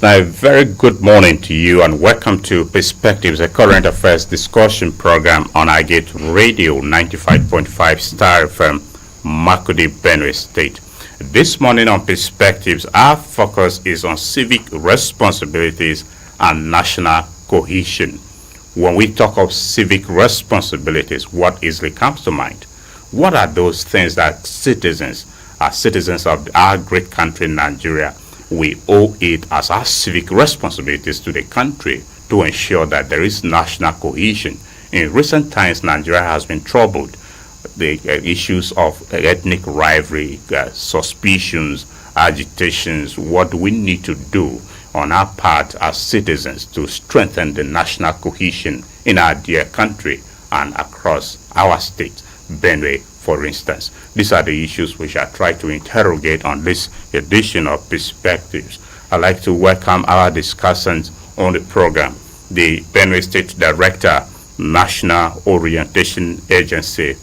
listener, a very good morning to you and welcome to Perspectives, a current affairs discussion program on Agate Radio 95.5 Star FM, Makudi, Benue State. This morning on Perspectives, our focus is on civic responsibilities and national cohesion. When we talk of civic responsibilities, what easily comes to mind? What are those things that citizens of our great country, Nigeria, we owe it as our civic responsibilities to the country to ensure that there is national cohesion? In recent times, Nigeria has been troubled. The issues of ethnic rivalry, suspicions, agitations, what do we need to do on our part as citizens to strengthen the national cohesion in our dear country and across our state, Benue, for instance? These are the issues we shall try to interrogate on this edition of Perspectives. I'd like to welcome our discussants on the program. The Benue State Director, National Orientation Agency,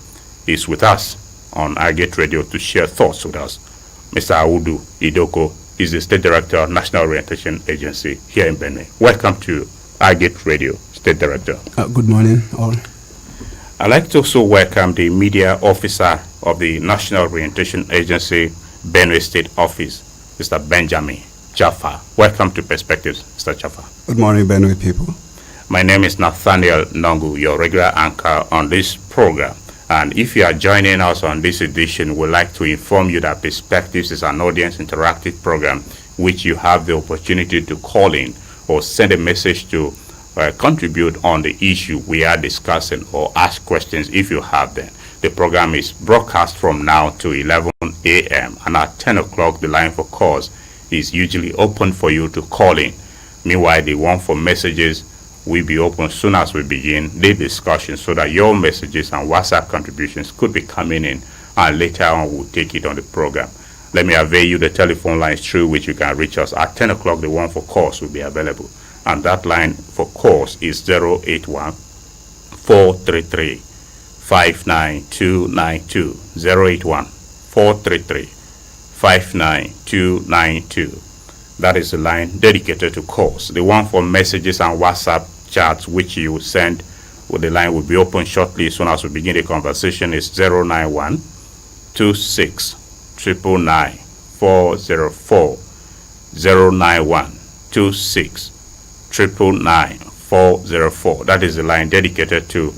is with us on Agate Radio to share thoughts with us. Mr. Audu Idoko is the State Director, National Orientation Agency here in Benue. Welcome to Agate Radio, State Director. Good morning, all. I'd like to also welcome the Media Officer of the National Orientation Agency, Benue State Office, Mr. Benjamin Chafa. Welcome to Perspectives, Mr. Chafa. Good morning, Benue people. My name is Nathaniel Nongu, your regular anchor on this program. And if you are joining us on this edition, we'd like to inform you that Perspectives is an audience interactive program which you have the opportunity to call in or send a message to contribute on the issue we are discussing or ask questions if you have them. The program is broadcast from now to 11 a.m. and at 10 o'clock the line for calls is usually open for you to call in. Meanwhile, the one for messages will be open soon as we begin the discussion so that your messages and WhatsApp contributions could be coming in, and later on we'll take it on the program. Let me avail you the telephone lines through which you can reach us. At 10 o'clock the one for calls will be available, and that line for calls is 081 433 59292, 081 433 59292. That is the line dedicated to calls. The one for messages and WhatsApp chats which you send, with the line will be open shortly as soon as we begin the conversation, is 091 26 999 404, 091 26 999 404. That is the line dedicated to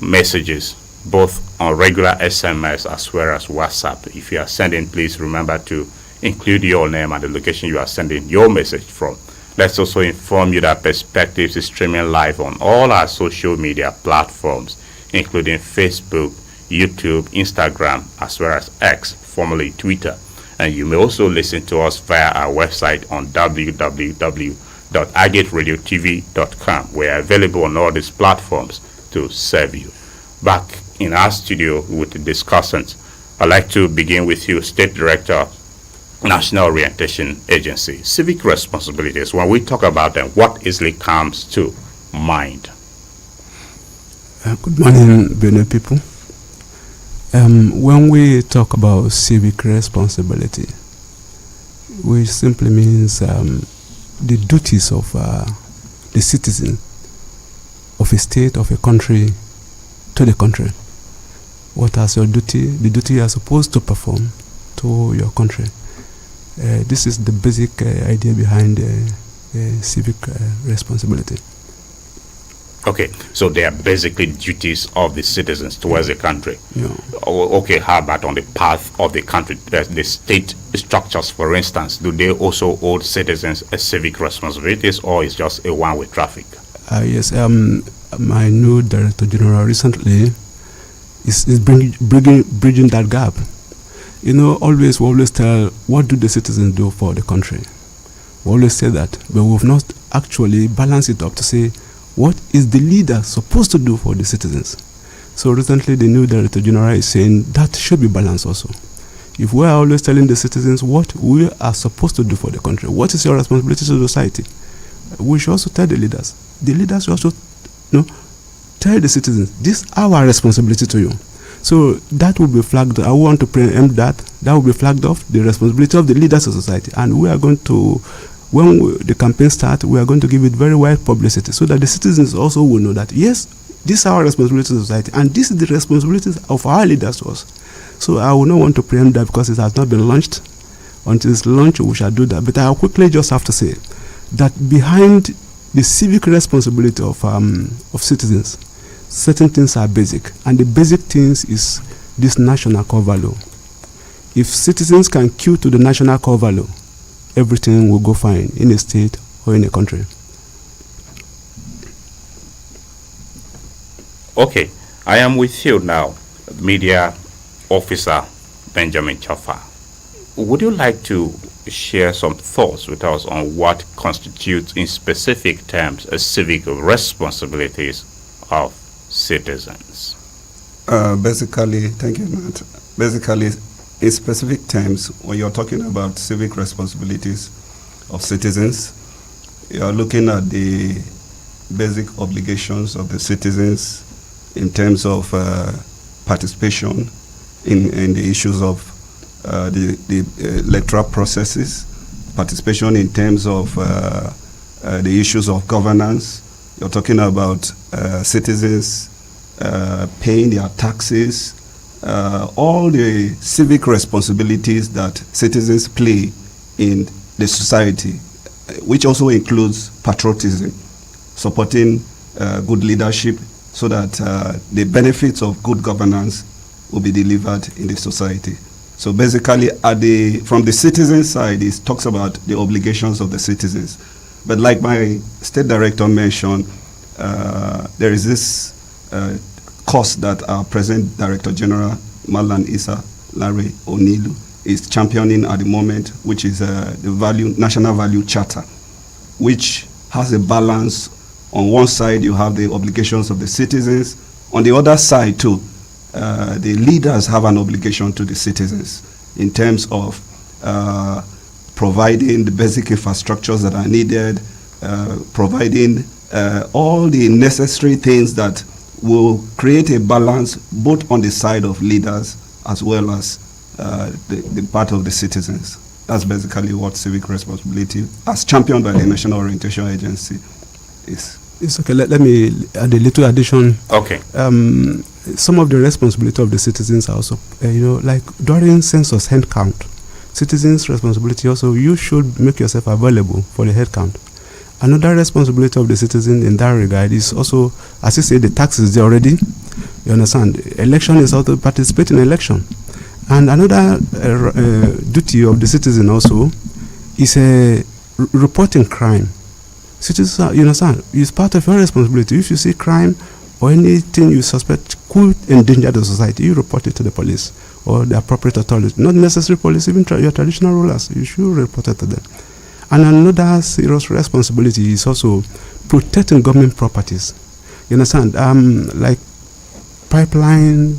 messages, both on regular SMS as well as WhatsApp. If you are sending, please remember to include your name and the location you are sending your message from. Let's also inform you that Perspectives is streaming live on all our social media platforms, including Facebook, YouTube, Instagram, as well as X, formerly Twitter. And you may also listen to us via our website on www.agateradiotv.com. We are available on all these platforms to serve you. Back in our studio with the discussants, I'd like to begin with you, State Director, National Orientation Agency. Civic responsibilities, when we talk about them, what easily comes to mind? Good morning, Benue people. When we talk about civic responsibility, which simply means the duties of the citizen of a state, of a country, to the country. What is your duty? The duty you are supposed to perform to your country. This is the basic idea behind civic responsibility. Okay, so they are basically duties of the citizens towards the country. Yeah. Okay, how about on the path of the country, the state structures, for instance? Do they also hold citizens a civic responsibilities, or is just a one-way traffic? Yes, my new Director General recently is bridging that gap. You know, we always tell, what do the citizens do for the country? We always say that, but we've not actually balanced it up to say, what is the leader supposed to do for the citizens? So recently, the new Director General is saying that should be balanced also. If we are always telling the citizens what we are supposed to do for the country, what is your responsibility to society, we should also tell the leaders. The leaders should also tell the citizens, this is our responsibility to you. So that will be flagged. I want to preempt that. That will be flagged off, the responsibility of the leaders of society. And we are going to when the campaign starts, we are going to give it very wide publicity so that the citizens also will know that, yes, this is our responsibility to society, and this is the responsibilities of our leaders to us. So I will not want to preempt that because it has not been launched. Until it's launched, we shall do that. But I'll quickly just have to say that behind the civic responsibility of citizens, certain things are basic, and the basic things is this national core value. If citizens can queue to the national core value, everything will go fine in a state or in a country. Okay, I am with you now, Media Officer Benjamin Chafa. Would you like to share some thoughts with us on what constitutes in specific terms a civic responsibilities of citizens? Basically, thank you, Matt. Basically, in specific terms, when you're talking about civic responsibilities of citizens, you're looking at the basic obligations of the citizens in terms of participation in the issues of the electoral processes, participation in terms of the issues of governance. You're talking about citizens paying their taxes, all the civic responsibilities that citizens play in the society, which also includes patriotism, supporting good leadership so that the benefits of good governance will be delivered in the society. So basically, from the citizen side, it talks about the obligations of the citizens. But like my state director mentioned, there is this course that our present Director General, Malan Issa Larry Onilu, is championing at the moment, which is the National Value Charter, which has a balance. On one side, you have the obligations of the citizens. On the other side, too, the leaders have an obligation to the citizens in terms of providing the basic infrastructures that are needed, providing all the necessary things that will create a balance both on the side of leaders as well as the part of the citizens. That's basically what civic responsibility, as championed by the National Orientation Agency, is. It's okay. Let me add a little addition. Okay. Some of the responsibility of the citizens are also, like during census head count, citizens' responsibility also, you should make yourself available for the head count. Another responsibility of the citizen in that regard is also, as you say, the taxes there already. You understand? Election is also participate in election. And another duty of the citizen also is reporting crime. Citizens, you understand, it's part of your responsibility. If you see crime or anything you suspect could endanger the society, you report it to the police or the appropriate authority. Not necessarily police, even your traditional rulers, you should report it to them. And another serious responsibility is also protecting government properties. You understand, like pipeline,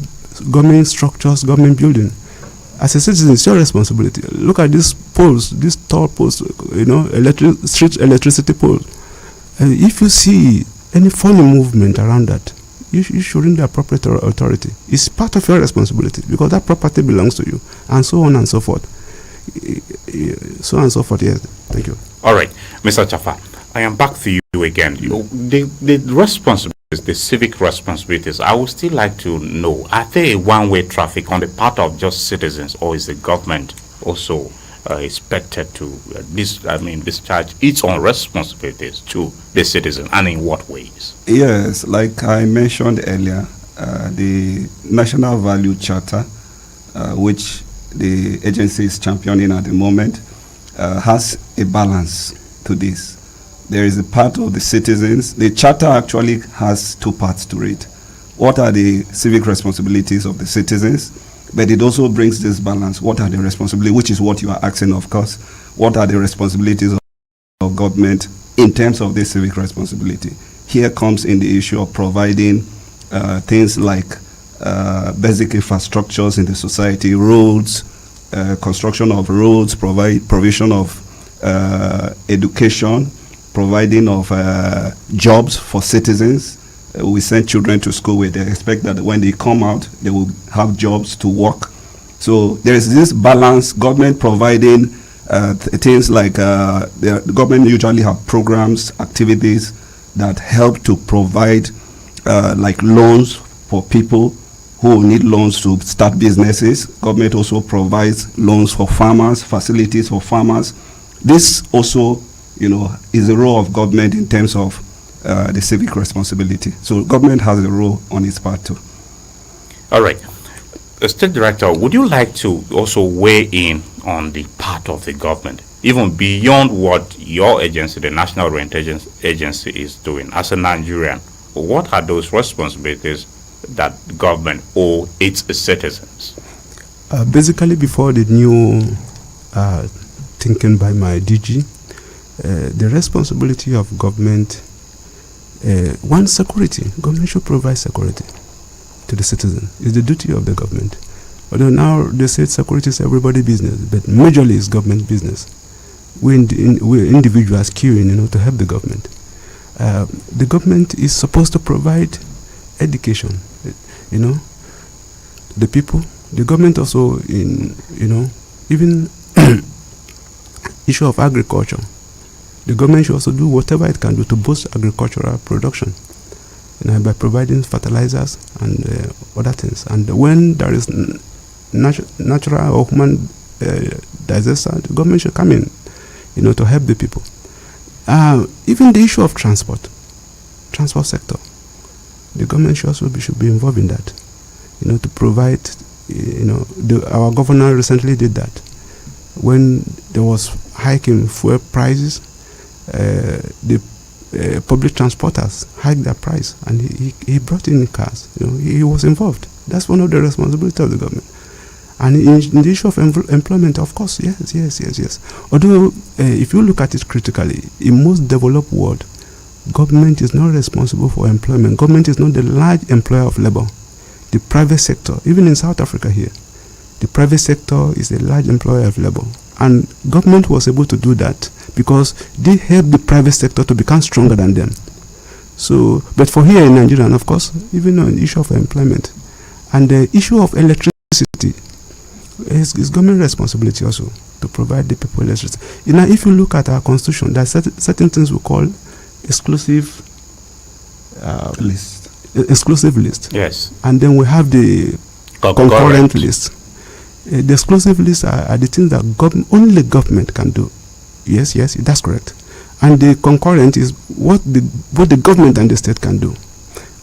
government structures, government building. As a citizen, it's your responsibility. Look at these poles, these tall poles, street electricity poles. If you see any funny movement around that, you should ring the appropriate authority. It's part of your responsibility because that property belongs to you, and so on and so forth. So on and so forth, yes. Thank you. All right, Mr. Chafa, I am back to you again. The responsibilities, the civic responsibilities, I would still like to know, are they a one-way traffic on the part of just citizens, or is the government also expected to discharge its own responsibilities to the citizen, and in what ways? Yes, like I mentioned earlier, the National Value Charter, which the agency is championing at the moment, has a balance to this. There is a part of the citizens. The charter actually has two parts to it. What are the civic responsibilities of the citizens? But it also brings this balance. What are the responsibilities, which is what you are asking, of course. What are the responsibilities of government in terms of this civic responsibility? Here comes in the issue of providing things like basic infrastructures in the society, roads, construction of roads, provision of education, providing of jobs for citizens. We send children to school where they expect that when they come out, they will have jobs to work. So there is this balance, government providing things like the government usually have programs, activities that help to provide like loans for people who need loans to start businesses. Government also provides loans for farmers, facilities for farmers. This also, is the role of government in terms of the civic responsibility. So government has a role on its part too. All right. State Director, would you like to also weigh in on the part of the government, even beyond what your agency, the National Orientation Agency, is doing? As a Nigerian, what are those responsibilities that government owe its citizens? Basically, before the new thinking by my DG, the responsibility of government, one, security. Government should provide security to the citizen. It's the duty of the government. Although now they say security is everybody's business, but majorly it's government business. We're individuals queuing, to help the government. The government is supposed to provide education, the people. The government also even issue of agriculture. The government should also do whatever it can do to boost agricultural production, by providing fertilizers and other things. And when there is natural or human disaster, the government should come in, to help the people. Even the issue of transport sector, the government should be involved in that, to provide, our governor recently did that. When there was hike in fuel prices, the public transporters hiked their price, and he brought in cars. He was involved. That's one of the responsibilities of the government. And in the issue of employment, of course, yes. Although, if you look at it critically, in most developed world, government is not responsible for employment. Government is not the large employer of labor. The private sector, even in South Africa here, the private sector is a large employer of labor. And government was able to do that because they helped the private sector to become stronger than them. So, but for here in Nigeria, and of course, even on the issue of employment and the issue of electricity, it's government responsibility also to provide the people electricity. If you look at our constitution, there are certain things we call exclusive list. Exclusive list. Yes. And then we have the concurrent list. The exclusive lists are the things that only government can do. Yes, that's correct. And the concurrent is what the government and the state can do.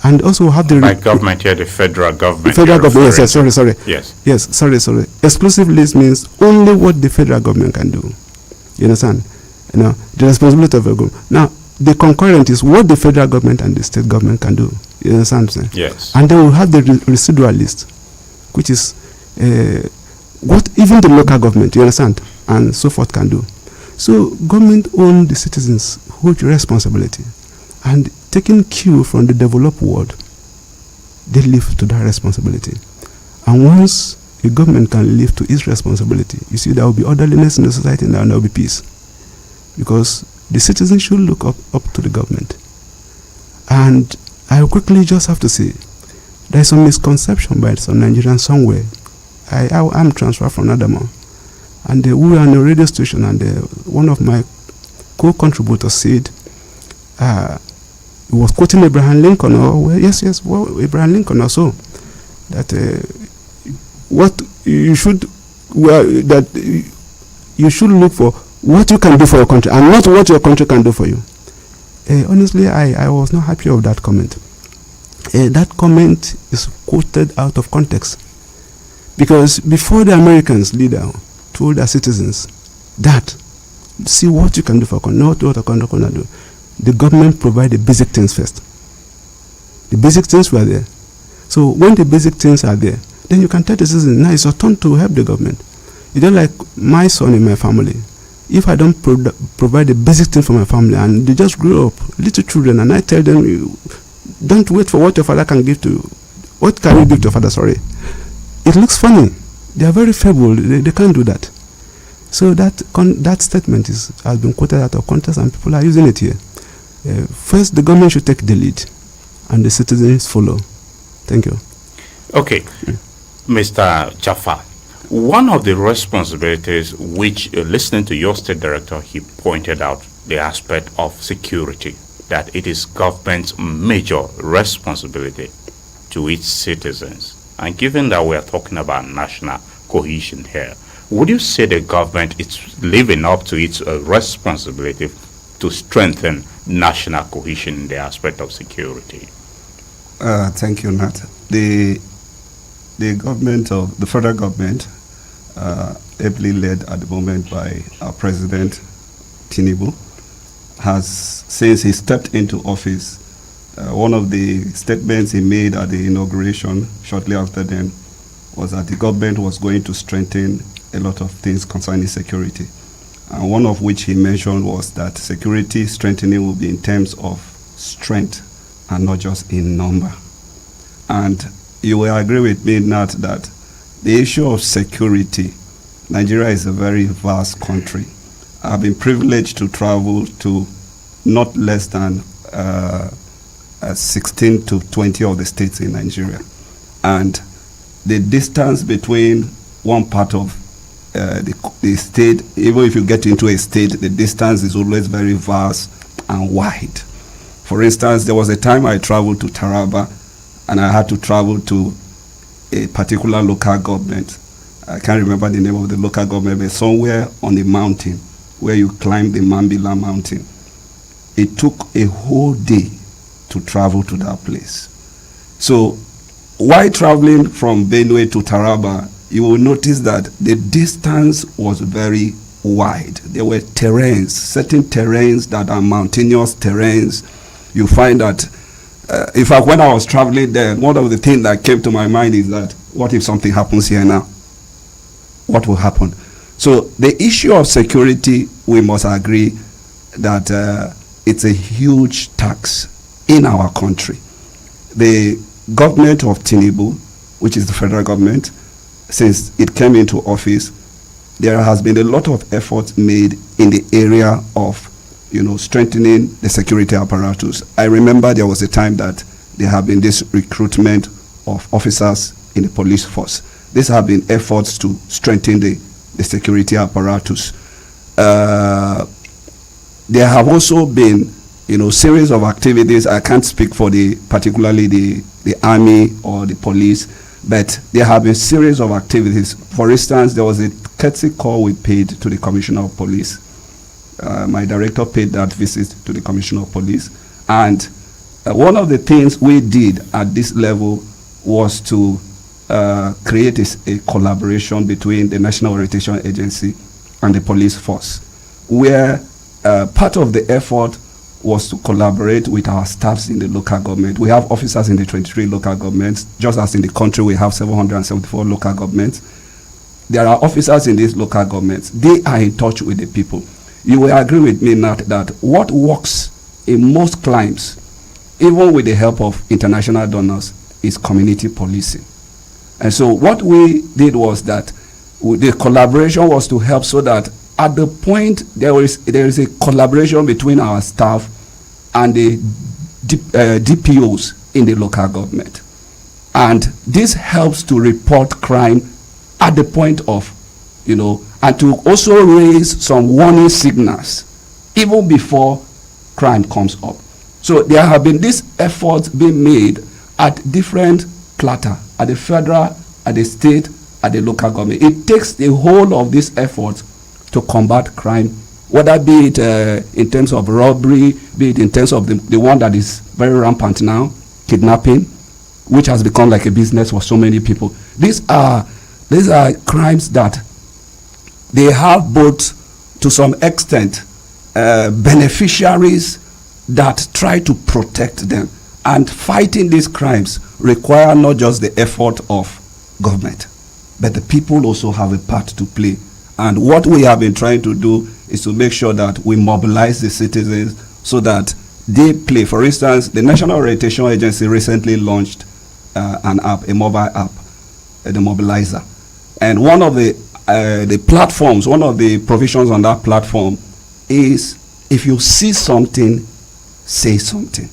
And also have the... By government here, the federal government. The federal government, yes, sorry. Yes. Sorry. Exclusive list means only what the federal government can do. You understand? The responsibility of the government. Now, the concurrent is what the federal government and the state government can do. You understand what I'm saying? Yes. And then we have the residual list, which is what even the local government, you understand, and so forth can do. So government owns the citizens' huge responsibility, and taking cue from the developed world, they live to that responsibility. And once a government can live to its responsibility, you see there will be orderliness in the society and there will be peace. Because the citizens should look up to the government. And I quickly just have to say, there is some misconception by some Nigerians somewhere. I'm transferred from Adama, and we were on a radio station, and one of my co-contributors said, he was quoting Abraham Lincoln, Abraham Lincoln also, that what you should, that you should look for what you can do for your country, and not what your country can do for you. Honestly, I was not happy of that comment. That comment is quoted out of context. Because before the Americans leader told their citizens that, see what you can do for a country, not what a country can do. The government provided basic things first. The basic things were there. So when the basic things are there, then you can tell the citizens, now it's your turn to help the government. It's just like my son in my family. If I don't provide the basic thing for my family, and they just grow up, little children, and I tell them, don't wait for what your father can give to you. What can you give to your father? Sorry. It looks funny. They are very feeble. They can't do that. So that statement has been quoted out of context, and people are using it here. First, the government should take the lead, and the citizens follow. Thank you. Okay. Mr. Chafa, One of the responsibilities which, listening to your state director, he pointed out the aspect of security, that it is government's major responsibility to its citizens. And given that we are talking about national cohesion here, would you say the government is living up to its responsibility to strengthen national cohesion in the aspect of security? Thank you, Nat. The government of the federal government, ably led at the moment by our president Tinubu, has, since he stepped into office, one of the statements he made at the inauguration shortly after then was that the government was going to strengthen a lot of things concerning security. And one of which he mentioned was that security strengthening will be in terms of strength and not just in number. And you will agree with me, Nat, that the issue of security, Nigeria is a very vast country. I've been privileged to travel to not less than 16 to 20 of the states in Nigeria. And the distance between one part of the state, even if you get into a state, the distance is always very vast and wide. For instance, there was a time I traveled to Taraba and I had to travel to a particular local government. I can't remember the name of the local government, but somewhere on the mountain where you climb the Mambila mountain. It took a whole day to travel to that place. So while traveling from Benue to Taraba, you will notice that the distance was very wide. There were terrains, certain terrains that are mountainous terrains. You find that, in fact, when I was traveling there, one of the things that came to my mind is that, what if something happens here now? What will happen? So the issue of security, we must agree that it's a huge tax in our country. The government of Tinubu, which is the federal government, since it came into office, there has been a lot of effort made in the area of, strengthening the security apparatus. I remember there was a time that there have been this recruitment of officers in the police force. These have been efforts to strengthen the security apparatus. There have also been, series of activities. I can't speak for particularly the army or the police, but there have been series of activities. For instance, there was a courtesy call we paid to the Commissioner of Police. My director paid that visit to the Commissioner of Police. And one of the things we did at this level was to create a collaboration between the National Orientation Agency and the police force, where part of the effort was to collaborate with our staffs in the local government. We have officers in the 23 local governments, just as in the country we have 774 local governments. There are officers in these local governments. They are in touch with the people. You will agree with me, Nat, that what works in most climes, even with the help of international donors, is community policing. And so what we did was that the collaboration was to help so that at the point there is a collaboration between our staff and the DPOs in the local government. And this helps to report crime at the point of, and to also raise some warning signals even before crime comes up. So there have been these efforts being made at different platter, at the federal, at the state, at the local government. It takes the whole of these efforts to combat crime, whether be it in terms of robbery, be it in terms of the one that is very rampant now, kidnapping, which has become like a business for so many people. These are crimes that they have both, to some extent, beneficiaries that try to protect them. And fighting these crimes require not just the effort of government, but the people also have a part to play. And what we have been trying to do is to make sure that we mobilize the citizens so that they play. For instance, the National Orientation Agency recently launched an app, a mobile app, the Mobilizer. And one of the platforms, one of the provisions on that platform is, if you see something, say something.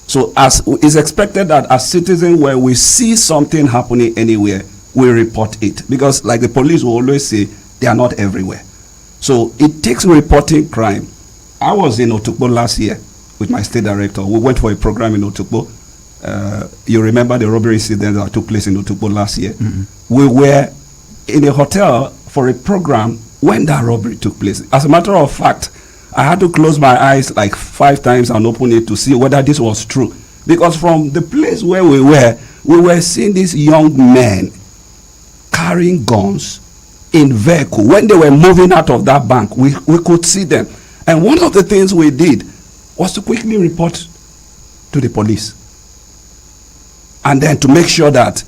So as it's expected that as citizens, when we see something happening anywhere, we report it. Because like the police will always say, they are not everywhere. So it takes reporting crime. I was in Otukpo last year with my state director. We went for a program in Otukpo. You remember the robbery incident that took place in Otukpo last year? Mm-hmm. We were in a hotel for a program when that robbery took place. As a matter of fact, I had to close my eyes like 5 times and open it to see whether this was true. Because from the place where we were seeing these young men carrying guns in vehicle. When they were moving out of that bank, we could see them. And one of the things we did was to quickly report to the police. And then to make sure that,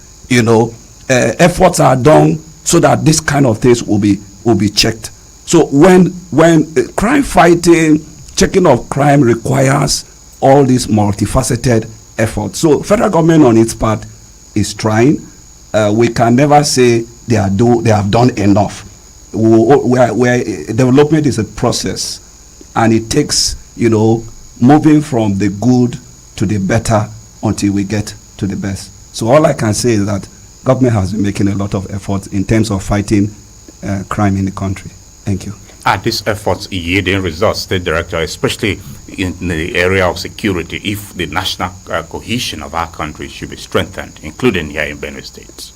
efforts are done so that this kind of things will be checked. So when crime fighting, checking of crime requires all these multifaceted efforts. So federal government on its part is trying. We can never say they have done enough. Development is a process, and it takes moving from the good to the better until we get to the best. So all I can say is that government has been making a lot of efforts in terms of fighting crime in the country. Thank you. Are these efforts yielding results, State Director, especially in the area of security, if the national cohesion of our country should be strengthened, including here in Benue State?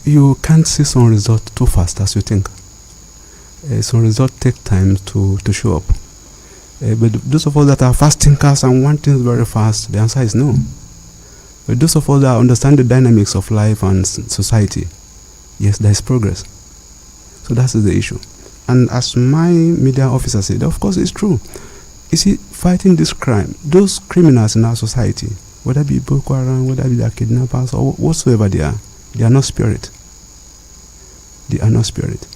You can't see some result too fast as you think. Some result take time to show up. But those of us that are fast thinkers and want things very fast, the answer is no. But those of us that understand the dynamics of life and society, yes, there is progress. So that is the issue. And as my media officer said, of course it's true. You see, fighting this crime, those criminals in our society, whether it be Boko Haram, whether it be the kidnappers, or whatsoever they are not spirit. They are not spirit.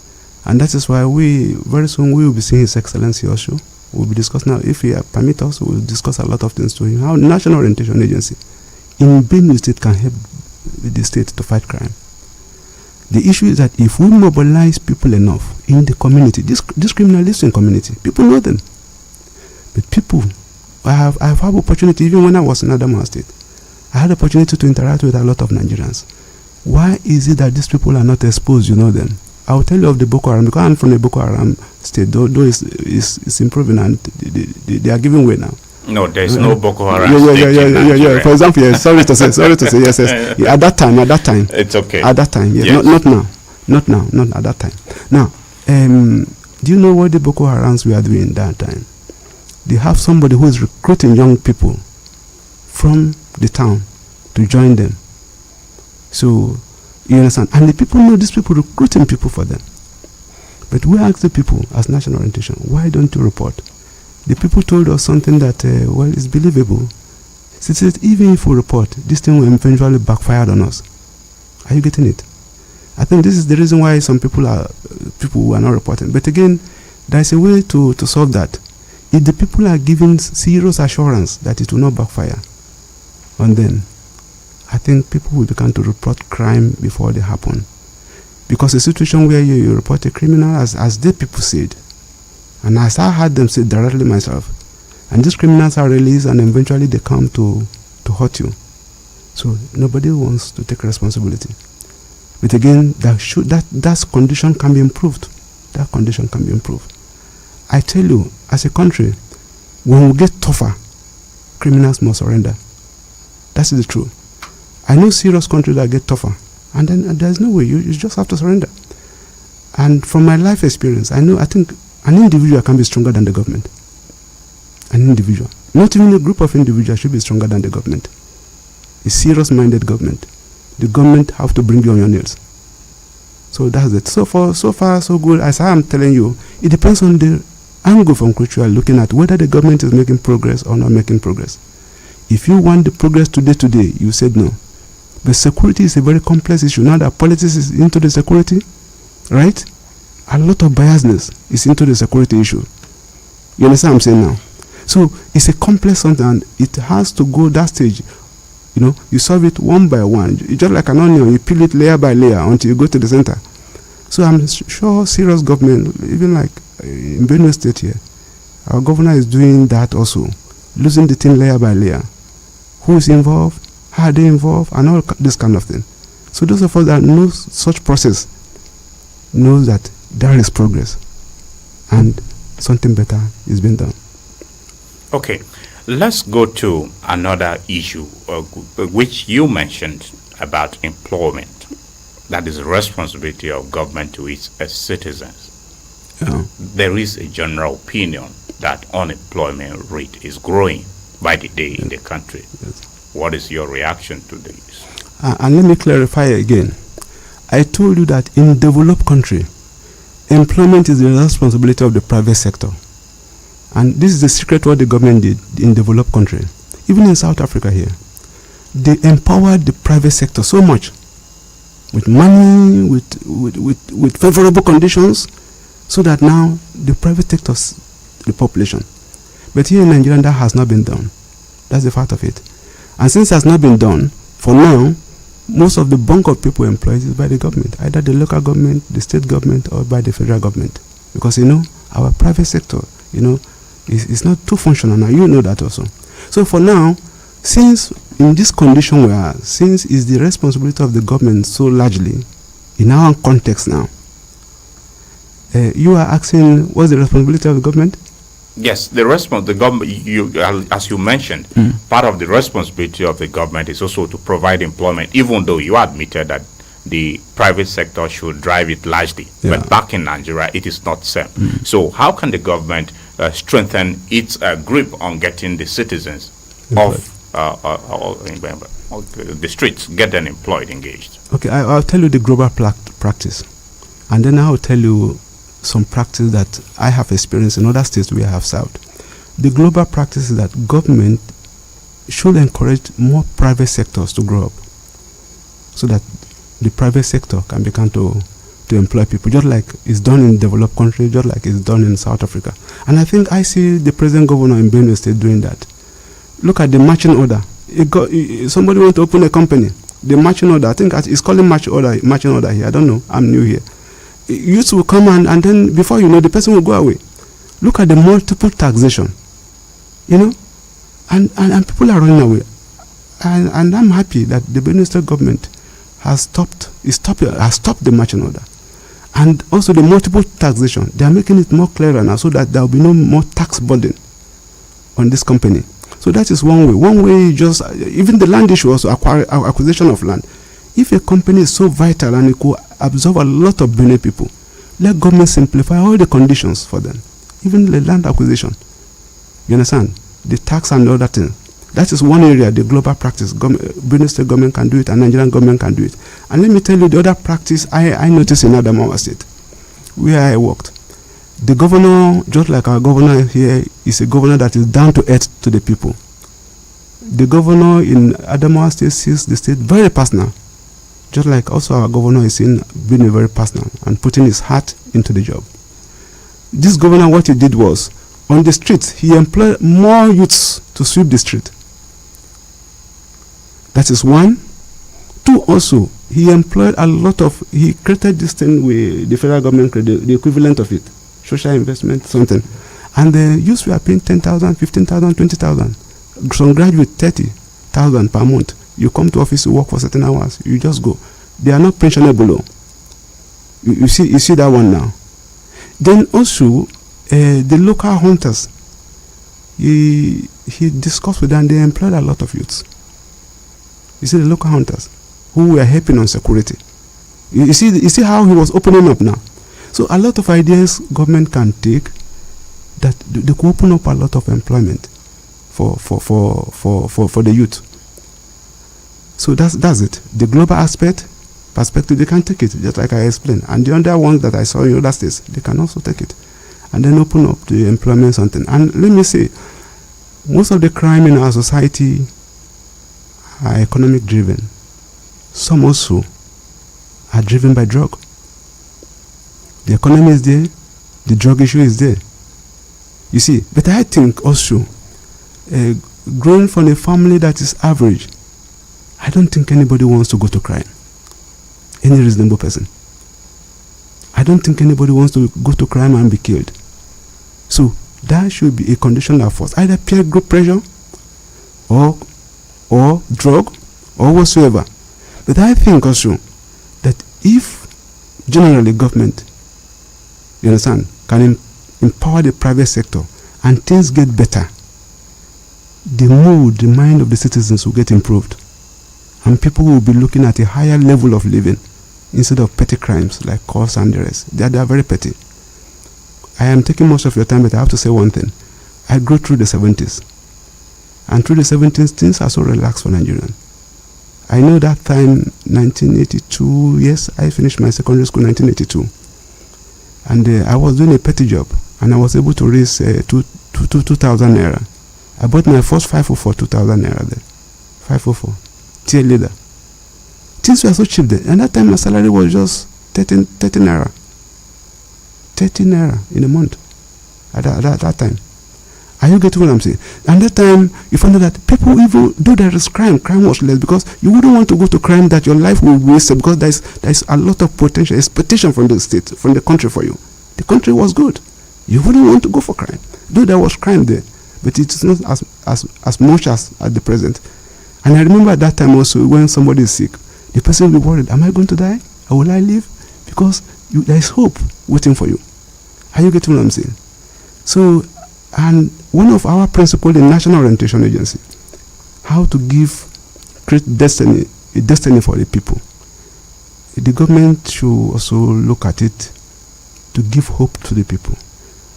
And that is why very soon we will be seeing His Excellency also. We'll be discussing now, if he permit us, we'll discuss a lot of things to him. How National Orientation Agency in Benue State can help the state to fight crime. The issue is that if we mobilize people enough in the community, this criminal lives in community, people know them. But people, I have had opportunity, even when I was in Adamawa State, I had opportunity to interact with a lot of Nigerians. Why is it that these people are not exposed? You know them. I will tell you of the Boko Haram, because I'm from the Boko Haram state, though it's improving and they are giving way now. No, there's no Boko Haram. Yeah. For example, yes, sorry to say, yes. Yeah, at that time. It's okay. At that time, yes. Not now. Not at that time. Now, do you know what the Boko Harams were doing that time? They have somebody who is recruiting young people from the town to join them. So, you understand? And the people know these people recruiting people for them. But we ask the people as National Orientation, why don't you report? The people told us something that, is believable. They said, even if we report, this thing will eventually backfire on us. Are you getting it? I think this is the reason why some people who are not reporting. But again, there is a way to solve that. If the people are given serious assurance that it will not backfire on them, I think people will begin to report crime before they happen. Because a situation where you report a criminal, as the people said, and as I heard them say directly myself, and these criminals are released and eventually they come to hurt you. So nobody wants to take responsibility. But again, that condition can be improved. That condition can be improved. I tell you, as a country, when we get tougher, criminals must surrender. That's the truth. I know serious countries that get tougher, and then there's no way. You just have to surrender. And from my life experience, I think an individual can be stronger than the government. An individual. Not even a group of individuals should be stronger than the government. A serious-minded government. The government have to bring you on your nails. So that's it. So far, so good. As I am telling you, it depends on the angle from which you are looking at, whether the government is making progress or not making progress. If you want the progress today, you said no. But security is a very complex issue. Now that politics is into the security, right? A lot of biasness is into the security issue. You understand what I'm saying now? So it's a complex something, and it has to go that stage. You solve it one by one. It's just like an onion, you peel it layer by layer until you go to the center. So I'm sure serious government, even like in Benue State here, our governor is doing that also, losing the thing layer by layer. Who is involved? How are they involved? And all this kind of thing. So those of us that know such process know that there is progress and something better is being done. Okay, let's go to another issue which you mentioned about employment. That is the responsibility of government to its citizens. Yeah. There is a general opinion that unemployment rate is growing by the day in the country. Yes. What is your reaction to this? And let me clarify again. I told you that in developed country, employment is the responsibility of the private sector. And this is the secret what the government did in developed country. Even in South Africa here, they empowered the private sector so much with money, with favorable conditions, so that now the private sector the population. But here in Nigeria, that has not been done. That's the fact of it. And since it has not been done, for now, most of the bulk of people employed is by the government, either the local government, the state government, or by the federal government. Because, our private sector, is not too functional now. You know that also. So for now, since in this condition we are, since it's the responsibility of the government so largely, in our context now, you are asking what's the responsibility of the government? Yes, the government, as you mentioned, part of the responsibility of the government is also to provide employment, even though you admitted that the private sector should drive it largely. Yeah. But back in Nigeria, it is not same. So how can the government strengthen its grip on getting the citizens of the streets, get them employed, engaged? Okay, I'll tell you the global practice. And then I'll tell you some practice that I have experienced in other states where I have served. The global practice is that government should encourage more private sectors to grow up, so that the private sector can begin to employ people, just like it's done in developed countries, just like it's done in South Africa. And I think I see the present governor in Benue State doing that. Look at the marching order. Somebody wants to open a company. The marching order, I think it's calling marching order here. I don't know. I'm new here. Youths will come and then before you know, the person will go away. Look at the multiple taxation, and people are running away. And I'm happy that the Benue State government has stopped the marching order. And also the multiple taxation, they are making it more clearer now so that there will be no more tax burden on this company. So that is one way. One way, just even the land issue, also acquisition of land. If a company is so vital and it could absorb a lot of Benue people, let government simplify all the conditions for them, even the land acquisition. You understand? The tax and the other thing. That is one area, the global practice. Benue State government can do it, and Nigerian government can do it. And let me tell you the other practice I noticed in Adamawa State, where I worked. The governor, just like our governor here, is a governor that is down to earth to the people. The governor in Adamawa State sees the state very personal, just like also our governor is being very personal and putting his heart into the job. This governor, what he did was, on the streets, he employed more youths to sweep the street. That is one. Two, also, he employed he created this thing with the federal government, the equivalent of it, social investment, something. And the youths were paying 10,000, 15,000, 20,000. Some graduate 30,000 per month. You come to office, you work for certain hours, you just go. They are not pensionable. You see that one now. Then also, the local hunters, he discussed with them, they employed a lot of youths. You see the local hunters who were helping on security. You see how he was opening up now. So a lot of ideas government can take that they could open up a lot of employment for the youth. So that's it. The global perspective, they can take it, just like I explained. And the other ones that I saw in other states, they can also take it. And then open up the employment something. And let me say, most of the crime in our society are economic driven. Some also are driven by drug. The economy is there, the drug issue is there. You see, but I think also, growing from a family that is average, I don't think anybody wants to go to crime. Any reasonable person. I don't think anybody wants to go to crime and be killed. So that should be a condition of force, either peer group pressure or drug or whatsoever. But I think also that if generally government, you understand, can empower the private sector and things get better, the mood, the mind of the citizens will get improved. And people will be looking at a higher level of living instead of petty crimes like course and the rest. They are very petty. I am taking most of your time, but I have to say one thing. I grew through the 70s. And through the 70s, things are so relaxed for Nigerians. I know that time, 1982, yes, I finished my secondary school in 1982. And I was doing a petty job, and I was able to raise 2,000 naira. I bought my first 504, 2,000 naira there. 504. Tier leader. Things were so cheap then. And that time my salary was just 30 naira. 30 naira in a month. At that time. Are you getting what I'm saying? And that time, you find out that people, even though there is crime was less, because you wouldn't want to go to crime that your life will waste, because there's a lot of potential expectation from the state, from the country for you. The country was good. You wouldn't want to go for crime. Though there was crime there, but it is not as much as at the present. And I remember at that time also, when somebody is sick, the person will be worried, am I going to die? Or will I live? Because there is hope waiting for you. Are you getting what I'm saying? So, and one of our principles in National Orientation Agency, how to create destiny, a destiny for the people. The government should also look at it to give hope to the people.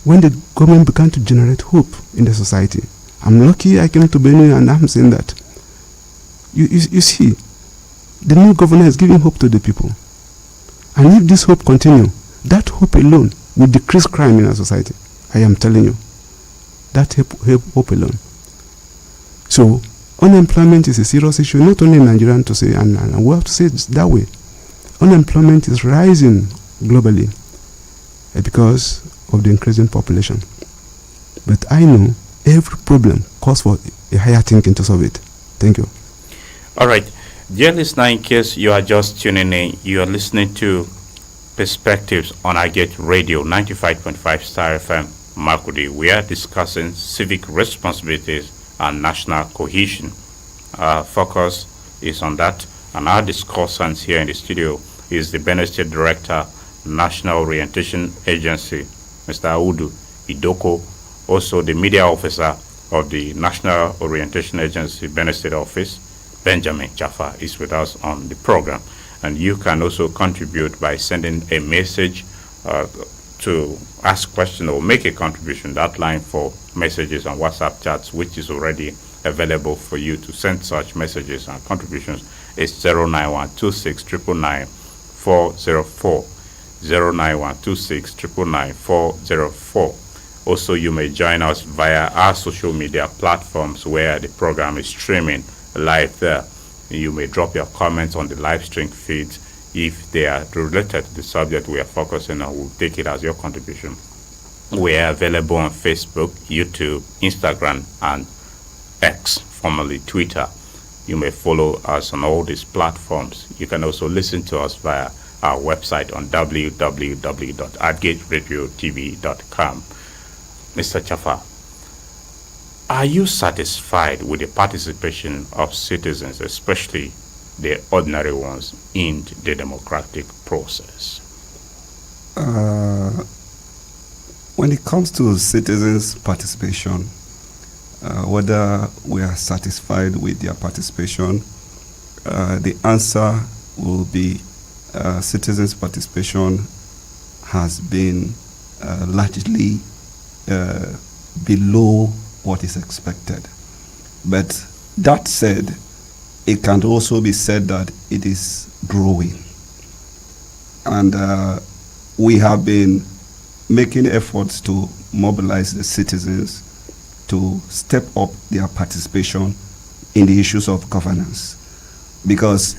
When the government began to generate hope in the society, I'm lucky I came to Benue and I'm saying that. You see, the new governor is giving hope to the people. And if this hope continue, that hope alone will decrease crime in our society. I am telling you. That hope alone. So, unemployment is a serious issue, not only in Nigeria to say, and we have to say it that way. Unemployment is rising globally because of the increasing population. But I know every problem calls for a higher thinking to solve it. Thank you. All right. Dear listener, in case you are just tuning in, you are listening to Perspectives on Agate Radio 95.5 Star FM. Makudi. We are discussing civic responsibilities and national cohesion. Our focus is on that, and our discussants here in the studio is the Benue State Director, National Orientation Agency, Mr. Audu Idoko, also the Media Officer of the National Orientation Agency, Benue State Office, Benjamin Chafa, is with us on the program. And you can also contribute by sending a message to ask question or make a contribution. That line for messages and WhatsApp chats, which is already available for you to send such messages and contributions, is 09126999404. 09126999404. Also, you may join us via our social media platforms where the program is streaming live there. You may drop your comments on the live stream feeds. If they are related to the subject we are focusing on, we'll take it as your contribution. We are available on Facebook, YouTube, Instagram, and X, formerly Twitter. You may follow us on all these platforms. You can also listen to us via our website on www.adgateradiotv.com. Mr. Chafa, are you satisfied with the participation of citizens, especially the ordinary ones, in the democratic process? When it comes to citizens' participation, whether we are satisfied with their participation, the answer will be citizens' participation has been largely below what is expected. But that said, it can also be said that it is growing. And we have been making efforts to mobilize the citizens to step up their participation in the issues of governance. Because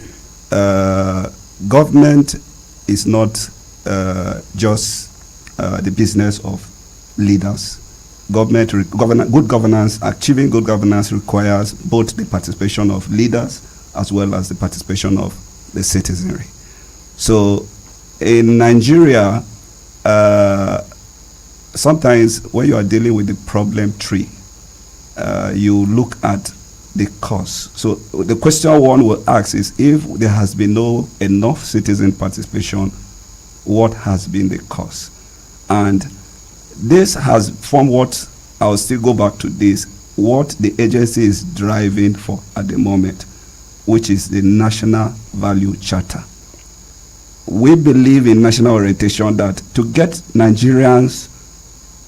government is not just the business of leaders. Good governance, achieving good governance requires both the participation of leaders as well as the participation of the citizenry. So in Nigeria, sometimes when you are dealing with the problem tree, you look at the cause? So the question one will ask is, if there has been no enough citizen participation, what has been the cause? And this has, from what I'll still go back to this, what the agency is driving for at the moment, which is the National Value Charter. We believe in national orientation, that to get Nigerians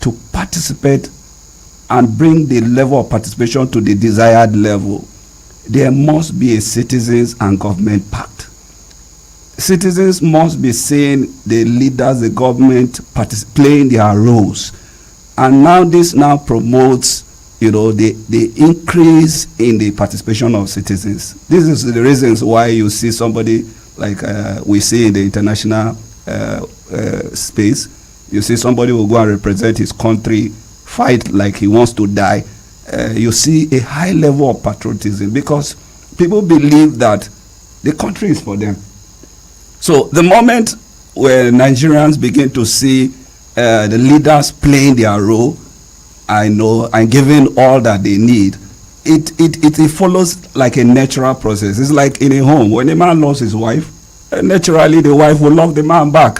to participate and bring the level of participation to the desired level, there must be a citizens and government pact. Citizens must be seeing the leaders, the government playing their roles. And now this now promotes, the increase in the participation of citizens. This is the reasons why you see somebody like we see in the international space. You see somebody will go and represent his country, fight like he wants to die. You see a high level of patriotism, because people believe that the country is for them. So the moment where Nigerians begin to see the leaders playing their role, and giving all that they need, it follows like a natural process. It's like in a home. When a man loves his wife, naturally the wife will love the man back.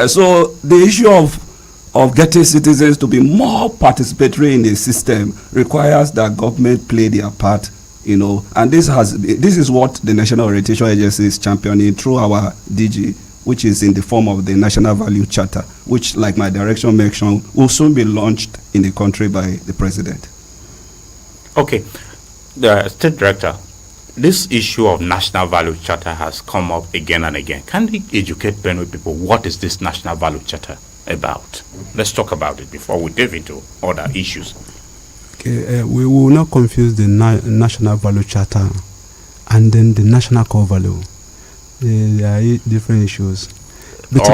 So the issue of getting citizens to be more participatory in the system requires that government play their part, and this is what the National Orientation Agency is championing through our DG, which is in the form of the National Value Charter, which, like my direction mentioned, will soon be launched in the country by the president. Okay, the State Director, this issue of National Value Charter has come up again and again. Can we educate Benue people? What is this National Value Charter about? Let's talk about it before we dive into other issues. Okay, we will not confuse the National Value Charter and then the National Core Value. There are different issues. But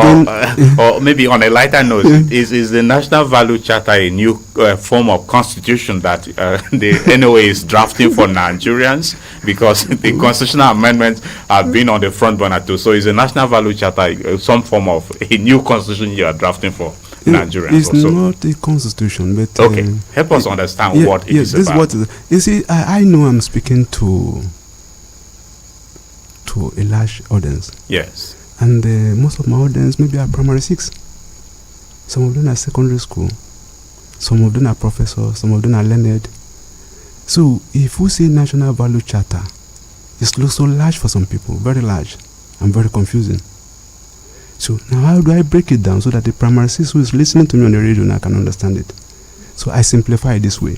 or maybe on a lighter note, is the National Value Charter a new form of constitution that the NOA is drafting for Nigerians? Because the constitutional amendments have been on the front burner too. So is the National Value Charter some form of a new constitution you are drafting for Nigerians? It's also not a constitution, but okay, help us understand what it is about. You see, I know I'm speaking to a large audience. Yes. And most of my audience maybe are primary 6. Some of them are secondary school. Some of them are professors. Some of them are learned. So if we say National Value Charter, it looks so large for some people, very large and very confusing. So now how do I break it down so that the primary 6 who is listening to me on the radio now can understand it? So I simplify it this way.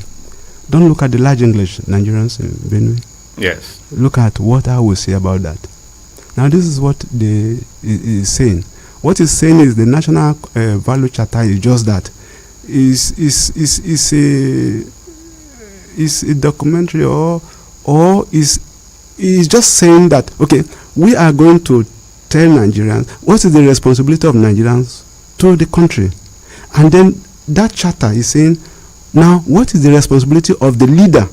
Don't look at the large English Nigerians in Benue. Yes. Look at what I will say about that. Now this is what is saying. What is saying is the National Value Charter is just that. Is a documentary or is just saying that, okay, we are going to tell Nigerians what is the responsibility of Nigerians to the country. And then that charter is saying, now what is the responsibility of the leader?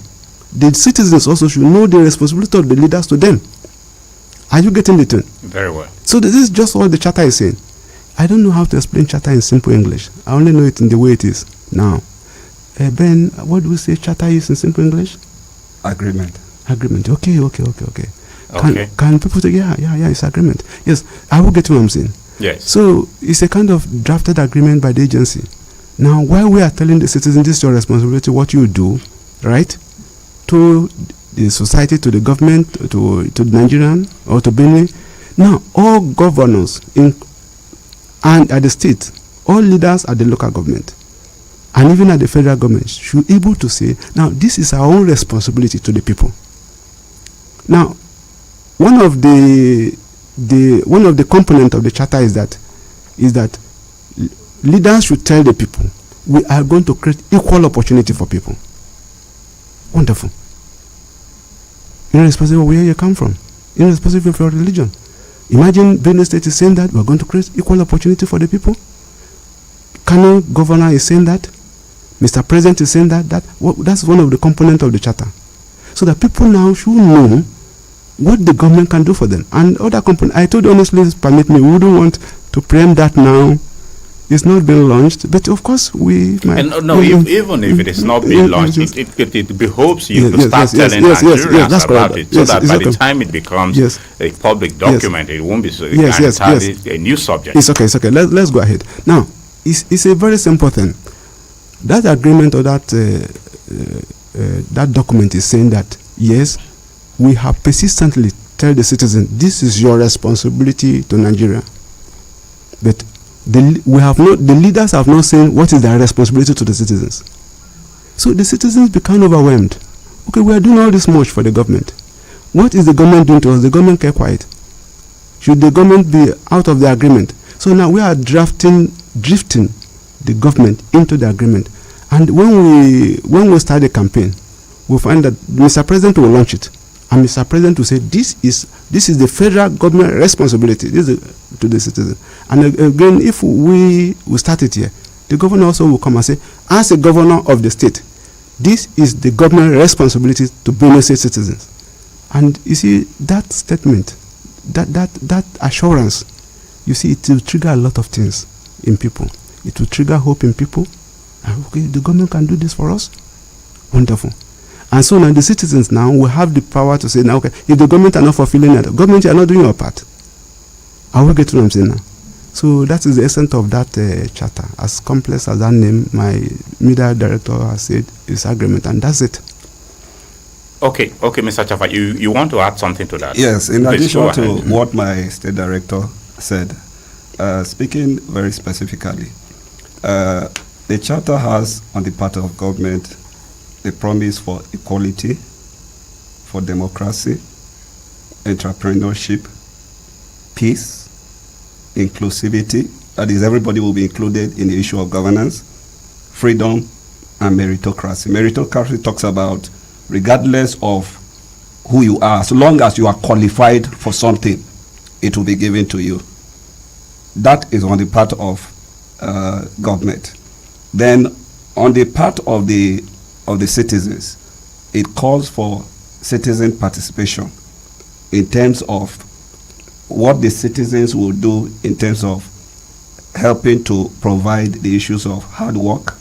The citizens also should know the responsibility of the leaders to them. Are you getting the tune? Very well. So this is just what the charter is saying. I don't know how to explain charter in simple English. I only know it in the way it is now. Ben, what do we say charter is in simple English? Agreement. Agreement. Okay. Can people say, yeah, it's agreement. Yes, I will get what I'm saying. Yes. So it's a kind of drafted agreement by the agency. Now, while we are telling the citizens this is your responsibility, what you do, right, to the society, to the government, to the Nigerian or to Benue. Now, all governors and at the state, all leaders at the local government, and even at the federal government should be able to say, now this is our own responsibility to the people. Now, one of the components of the charter is that leaders should tell the people, we are going to create equal opportunity for people. Wonderful. Irrespective of where you come from, irrespective of your religion. Imagine Benue State is saying that we are going to create equal opportunity for the people. Kano governor is saying that. Mr. President is saying that. That's one of the components of the charter. So that people now should know what the government can do for them. And other components, I told you honestly, permit me, we wouldn't want to preempt that now It's not been launched, but of course we might. And no, even if it is not being launched, it behoves you to start telling Nigerians about it, so that by the time it becomes a public document, it won't be a new subject. It's okay. Let's go ahead. Now, it's a very simple thing. That agreement or that document is saying that, yes, we have persistently tell the citizen, this is your responsibility to Nigeria. But the leaders have not said what is their responsibility to the citizens. So the citizens become overwhelmed. Okay, we are doing all this much for the government. What is the government doing to us? The government kept quiet. Should the government be out of the agreement? So now we are drifting the government into the agreement. And when we start the campaign, we'll find that Mr. President will launch it. And Mr. President will say, this is the federal government responsibility to the citizen. And again, if we start it here, the governor also will come and say, as a governor of the state, this is the government responsibility to Benue State citizens. And you see, that statement, that assurance, you see, it will trigger a lot of things in people. It will trigger hope in people. Okay, the government can do this for us. Wonderful. And so now the citizens now will have the power to say, now, okay, if the government are not fulfilling it, government, you are not doing your part. I will get to what I'm saying now. So that is the essence of that charter. As complex as that name, my media director has said, is agreement, and that's it. Okay, Mr. Chafa, you want to add something to that? Yes, in addition to what my state director said, speaking very specifically, the charter has on the part of government the promise for equality, for democracy, entrepreneurship, peace, inclusivity, that is, everybody will be included in the issue of governance, freedom, and meritocracy. Meritocracy talks about, regardless of who you are, as long as you are qualified for something, it will be given to you. That is on the part of government. Then on the part of the citizens, it calls for citizen participation in terms of what the citizens will do in terms of helping to provide the issues of hard work,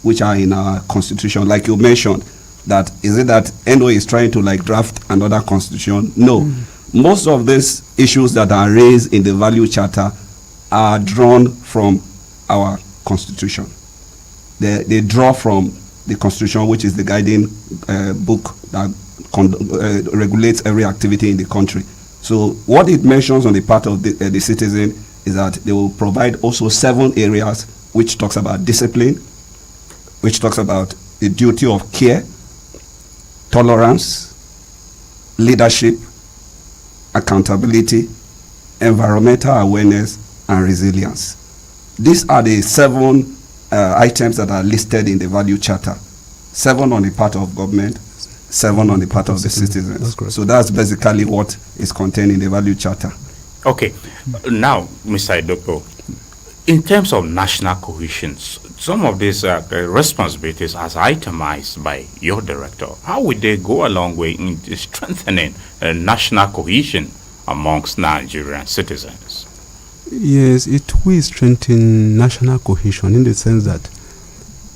which are in our constitution. Like you mentioned, that is it that NO is trying to draft another constitution? No. Most of these issues that are raised in the value charter are drawn from our constitution. They draw from the constitution, which is the guiding book that regulates every activity in the country. So what it mentions on the part of the citizen is that they will provide also 7 areas which talks about discipline, which talks about the duty of care, tolerance, leadership, accountability, environmental awareness, and resilience. These are the 7 items that are listed in the value charter. 7 on the part of government, 7 on the part of the citizens. So that's basically what is contained in the value charter. Okay. Now, Mr. Idoko, in terms of national cohesion, some of these responsibilities as itemized by your director, how would they go a long way in strengthening national cohesion amongst Nigerian citizens? Yes, it will strengthen national cohesion in the sense that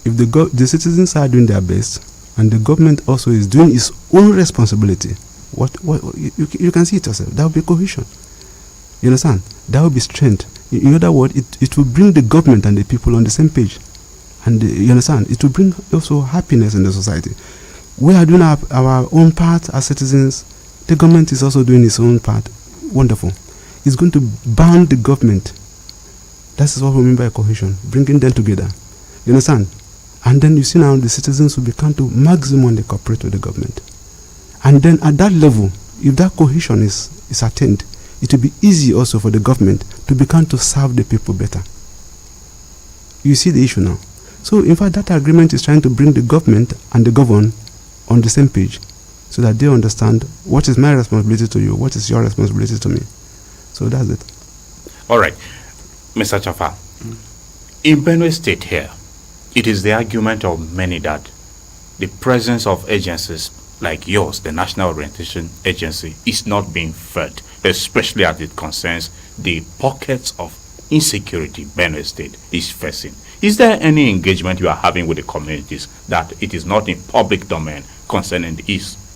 if the citizens are doing their best and the government also is doing its own responsibility, you can see it yourself. That will be cohesion. You understand? That will be strength. In other words, it will bring the government and the people on the same page. And you understand? It will bring also happiness in the society. We are doing our own part as citizens. The government is also doing its own part. Wonderful. It's going to bound the government. That is what we mean by cohesion, bringing them together. You understand? And then you see now the citizens will become to maximum cooperate with the government. And then at that level, if that cohesion is attained, it will be easy also for the government to become to serve the people better. You see the issue now. So in fact, that agreement is trying to bring the government and the governed on the same page so that they understand what is my responsibility to you, what is your responsibility to me. So that's it. All right. Mr. Chafa, in Benue State here, it is the argument of many that the presence of agencies like yours, the National Orientation Agency, is not being fed, especially as it concerns the pockets of insecurity Benue State is facing. Is there any engagement you are having with the communities that it is not in public domain concerning the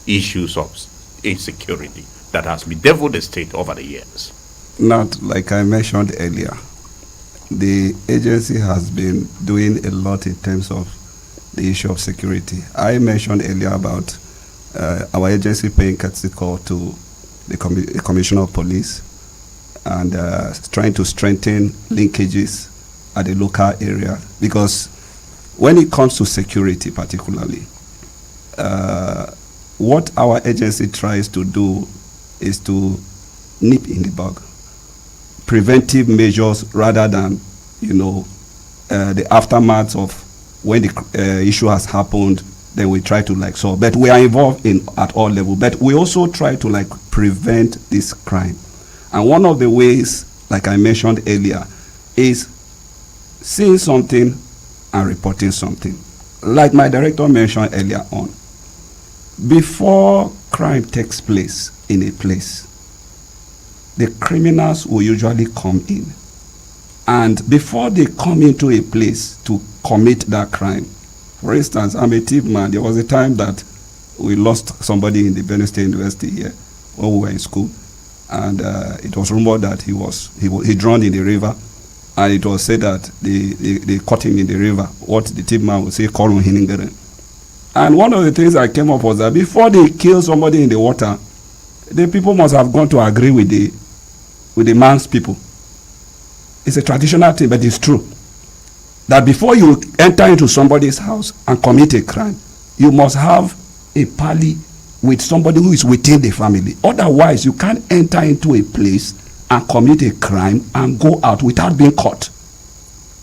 issues of insecurity that has bedeviled the state over the years? Not like I mentioned earlier. The agency has been doing a lot in terms of the issue of security. I mentioned earlier about our agency paying courtesy call to the Commissioner of Police and trying to strengthen linkages at the local area, because when it comes to security particularly, what our agency tries to do is to nip in the bud, preventive measures rather than, the aftermath of when the issue has happened. Then we try to solve. But we are involved at all levels. But we also try to prevent this crime. And one of the ways, like I mentioned earlier, is seeing something and reporting something. Like my director mentioned earlier on, before crime takes place in a place, the criminals will usually come in. And before they come into a place to commit that crime, for instance, I'm a thief man. There was a time that we lost somebody in the Benue State University here when we were in school, and it was rumored that he drowned in the river, and it was said that they caught him in the river. What the thief man would say, "Call on Hiningere." And one of the things that came up was that before they kill somebody in the water, the people must have gone to agree with the man's people. It's a traditional thing, but it's true. That before you enter into somebody's house and commit a crime, you must have a parley with somebody who is within the family. Otherwise, you can't enter into a place and commit a crime and go out without being caught.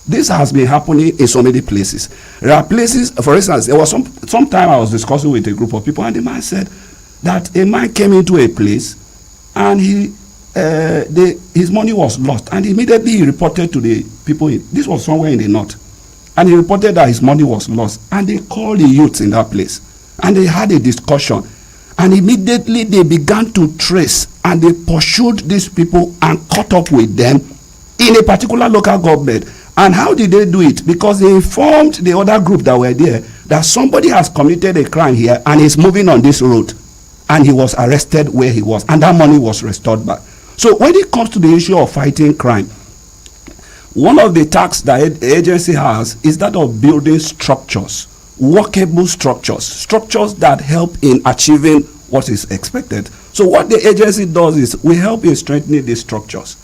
This has been happening in so many places. There are places, for instance, there was some time I was discussing with a group of people, and the man said that a man came into a place and his money was lost, and immediately he reported to the people. This was somewhere in the north, and he reported that his money was lost, and they called the youths in that place, and they had a discussion, and immediately they began to trace, and they pursued these people and caught up with them in a particular local government. And how did they do it? Because they informed the other group that were there that somebody has committed a crime here and is moving on this road, and he was arrested where he was, and that money was restored back. So when it comes to the issue of fighting crime, one of the tasks that the agency has is that of building structures, workable structures that help in achieving what is expected. So what the agency does is we help in strengthening these structures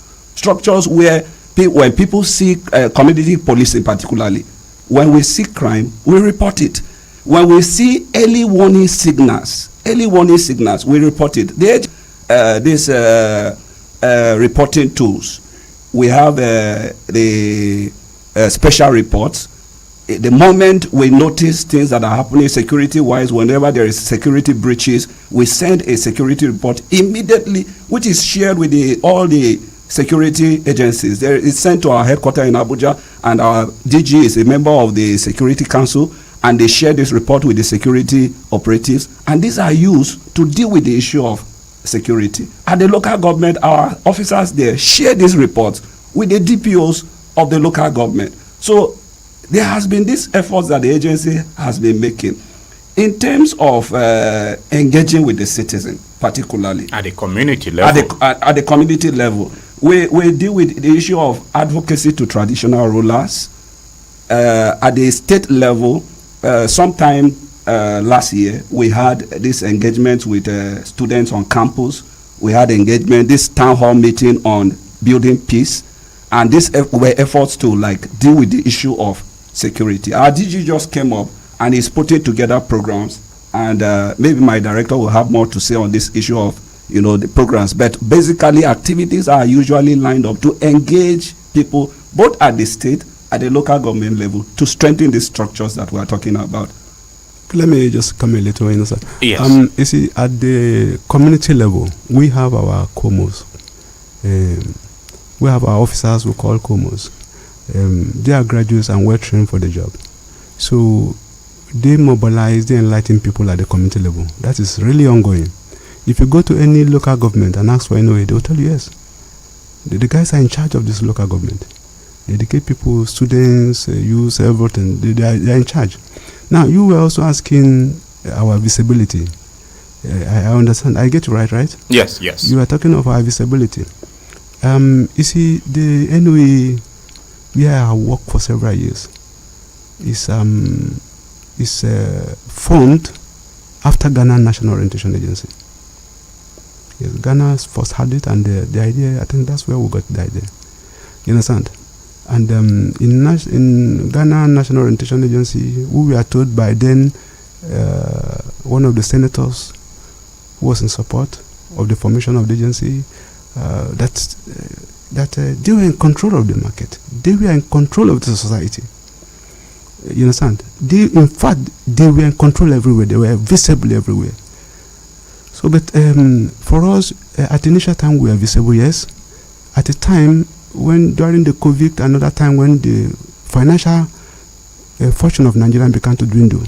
where when people see community policing particularly, when we see crime, we report it. When we see early warning signals, we report it. These reporting tools, we have the special reports. The moment we notice things that are happening security-wise, whenever there is security breaches, we send a security report immediately, which is shared with all the security agencies. It's sent to our headquarters in Abuja, and our DG is a member of the Security Council, and they share this report with the security operatives, and these are used to deal with the issue of security. At the local government, our officers there share these reports with the DPOs of the local government. So there has been this effort that the agency has been making in terms of engaging with the citizen, particularly at the community level. At the community level, we deal with the issue of advocacy to traditional rulers. At the state level, sometime last year, we had this engagement with students on campus. We had this town hall meeting on building peace, and these were efforts to deal with the issue of security. Our DG just came up and is putting together programs, and maybe my director will have more to say on this issue of the programs. But basically, activities are usually lined up to engage people both at the state, at the local government level, to strengthen the structures that we are talking about. Let me just come a little in, sir. Yes. You see, at the community level, we have our COMOs. We have our officers we call COMOs. They are graduates and well trained for the job. So they mobilize, they enlighten people at the community level. That is really ongoing. If you go to any local government and ask for NOA, they will tell you yes. The guys are in charge of this local government. They educate people, students, youth, everything. They are in charge. Now, you were also asking our visibility. I understand. I get you right? Yes, yes. You are talking of our visibility. You see, the NOA, where I worked for several years, is formed after Ghana National Orientation Agency. Yes, Ghana first had it, and the idea, I think that's where we got the idea. You understand? And in Ghana National Orientation Agency, we were told by then one of the senators who was in support of the formation of the agency that they were in control of the market. They were in control of the society. You understand? In fact, they were in control everywhere. They were visible everywhere. So, but for us, at the initial time, we were visible, yes. At the time, during the COVID, another time when the financial fortune of Nigeria began to dwindle,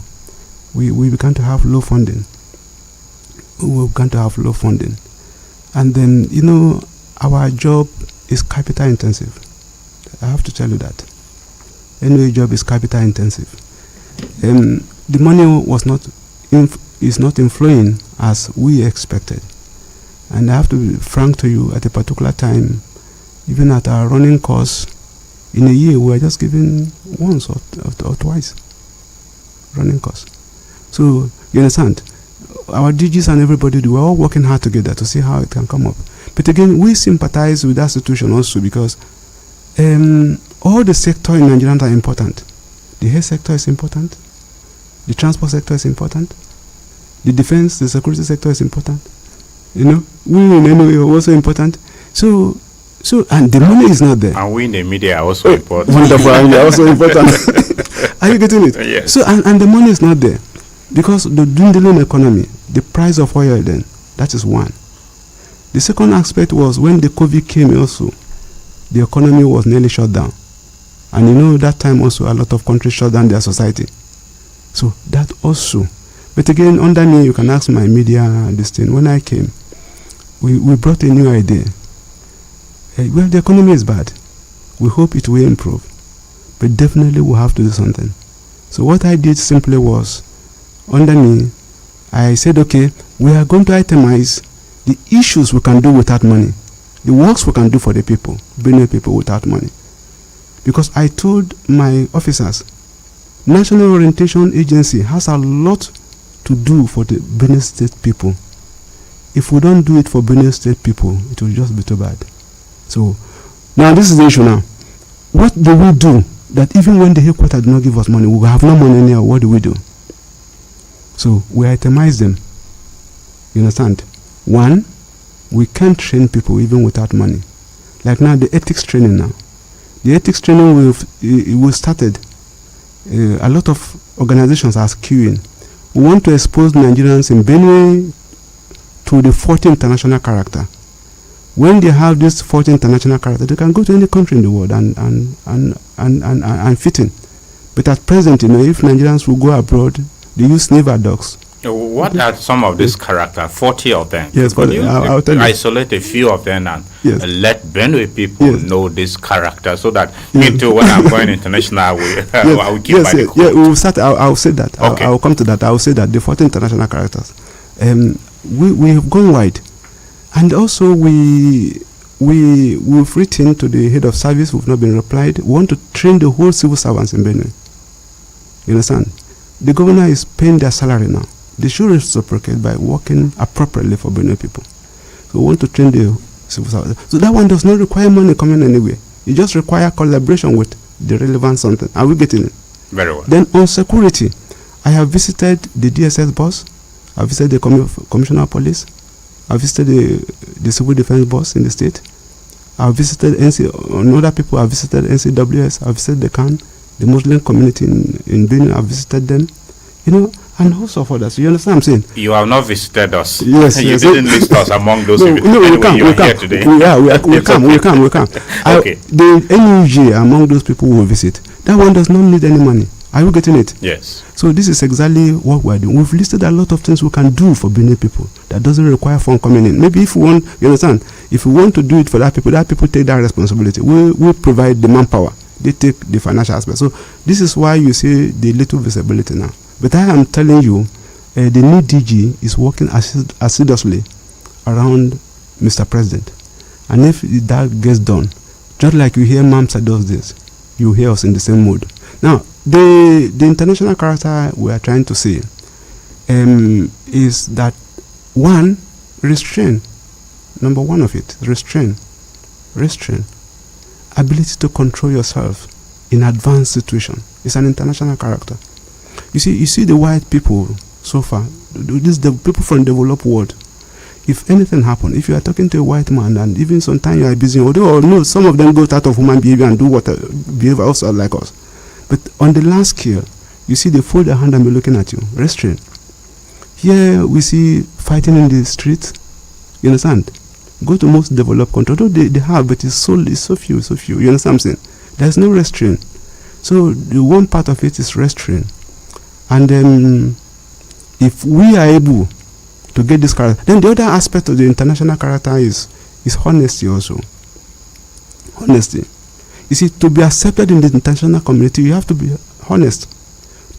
we began to have low funding. And then, our job is capital intensive. I have to tell you that. Any job is capital intensive. The money is not inflowing as we expected. And I have to be frank to you, at a particular time, even at our running costs, in a year, we are just giving once or twice running costs. So, you understand? Our DGs and everybody, we are all working hard together to see how it can come up. But again, we sympathize with that situation also because all the sectors in Nigeria are important. The health sector is important. The transport sector is important. The defense, the security sector is important. We in NOA are also important. So, and the money is not there. And we in the media are also important. Wonderful, and we are also important. Are you getting it? Yes. So, and the money is not there. Because the dwindling economy, the price of oil then, that is one. The second aspect was when the COVID came also, the economy was nearly shut down. And that time also a lot of countries shut down their society. So that also. But again, under me, you can ask my media this thing. When I came, we brought a new idea. Well, the economy is bad. We hope it will improve. But definitely we have to do something. So what I did simply was, under me, I said, okay, we are going to itemize the issues we can do without money, the works we can do for the people, Benue people without money. Because I told my officers, National Orientation Agency has a lot to do for the Benue State people. If we don't do it for Benue State people, it will just be too bad. So, now this is the issue now. What do we do that even when the headquarters do not give us money, we have no money anymore? What do we do? So we itemize them. You understand? One, we can't train people even without money. Like now, the ethics training now. The ethics training we started. A lot of organizations are queuing. We want to expose Nigerians in Benue to the 40 international character. When they have this 40 international character, they can go to any country in the world and fit in. But at present, if Nigerians will go abroad, they use naval dogs. What are some of these characters? 40 of them. Yes, but I'll tell you. Isolate a few of them and let Benue people know this character so that me too, when I'm going international, I will keep by the code. Yeah, we'll start. I'll say that. Okay. I'll come to that. I'll say that the 40 international characters. We have gone wide, and also we've written to the head of service. We've not been replied. We want to train the whole civil servants in Benue. You understand? The governor is paying their salary now. They should reciprocate by working appropriately for Benue people. So we want to train the civil servants. So that one does not require money coming anywhere. It just requires collaboration with the relevant something. Are we getting it? Very well. Then on security, I have visited the DSS boss. I visited the commissioner of police. I visited the civil defense boss in the state. I visited other people. I visited NCWS. I visited the CAN, the Muslim community in Benue. I visited them. And host of others. You understand what I'm saying? You have not visited us. Yes, you yes. didn't list us among those people. No, we come. Here today. We come. Okay. The NUG among those people who will visit, that one does not need any money. Are you getting it? Yes. So this is exactly what we're doing. We've listed a lot of things we can do for Benue people that doesn't require fund coming in. Maybe if we want, you understand, if we want to do it for that people take that responsibility. We provide the manpower. They take the financial aspect. So this is why you see the little visibility now. But I am telling you, the new DG is working assiduously around Mr. President. And if that gets done, just like you hear MAMSA does this, you hear us in the same mood. Now, the international character we are trying to see is that, one, restrain. Number one of it, restrain. Ability to control yourself in advanced situation. It's an international character. You see the white people so far, the people from the developed world. If anything happens, if you are talking to a white man and even sometimes you are busy, although no, some of them go out of human behavior and do what behavior also like us. But on the land scale, you see they fold their hand and be looking at you. Restrain. Here we see fighting in the streets. You understand? Go to most developed countries. Although they have, but it's so few. You understand what I'm saying? There's no restraint. So the one part of it is restraint. And if we are able to get this character, then the other aspect of the international character is honesty also. Honesty. You see, to be accepted in the international community, you have to be honest.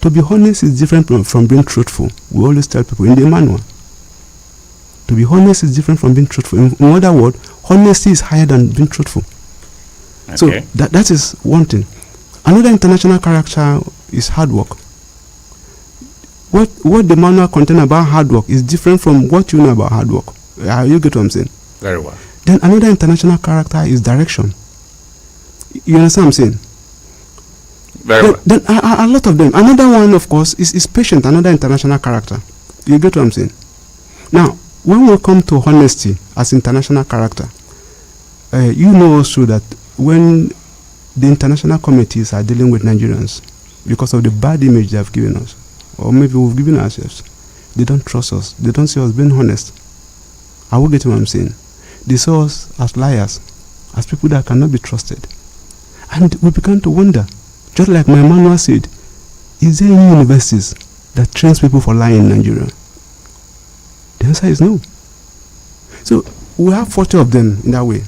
To be honest is different from being truthful. We always tell people in the manual. To be honest is different from being truthful. In other words, honesty is higher than being truthful. Okay. So that is one thing. Another international character is hard work. What the manual contains about hard work is different from what you know about hard work. You get what I'm saying? Very well. Then another international character is direction. You understand what I'm saying? Very well. Then a lot of them. Another one, of course, is patient. Another international character. You get what I'm saying? Now, when we come to honesty as international character, you know also that when the international committees are dealing with Nigerians because of the bad image they have given us, or maybe we've given ourselves, they don't trust us. They don't see us being honest. I will get what I'm saying. They saw us as liars, as people that cannot be trusted. And we began to wonder, just like my manual said, is there any universities that trains people for lying in Nigeria? The answer is no. So we have 40 of them in that way.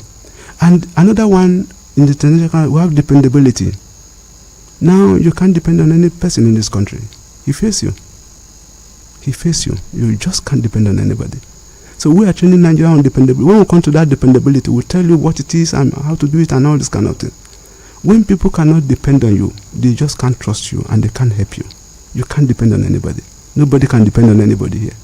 And another one in the international, we have dependability. Now you can't depend on any person in this country. He face you. You just can't depend on anybody. So we are training Nigeria on dependability. When we come to that dependability, we'll tell you what it is and how to do it and all this kind of thing. When people cannot depend on you, they just can't trust you and they can't help you. You can't depend on anybody. Nobody can depend on anybody here.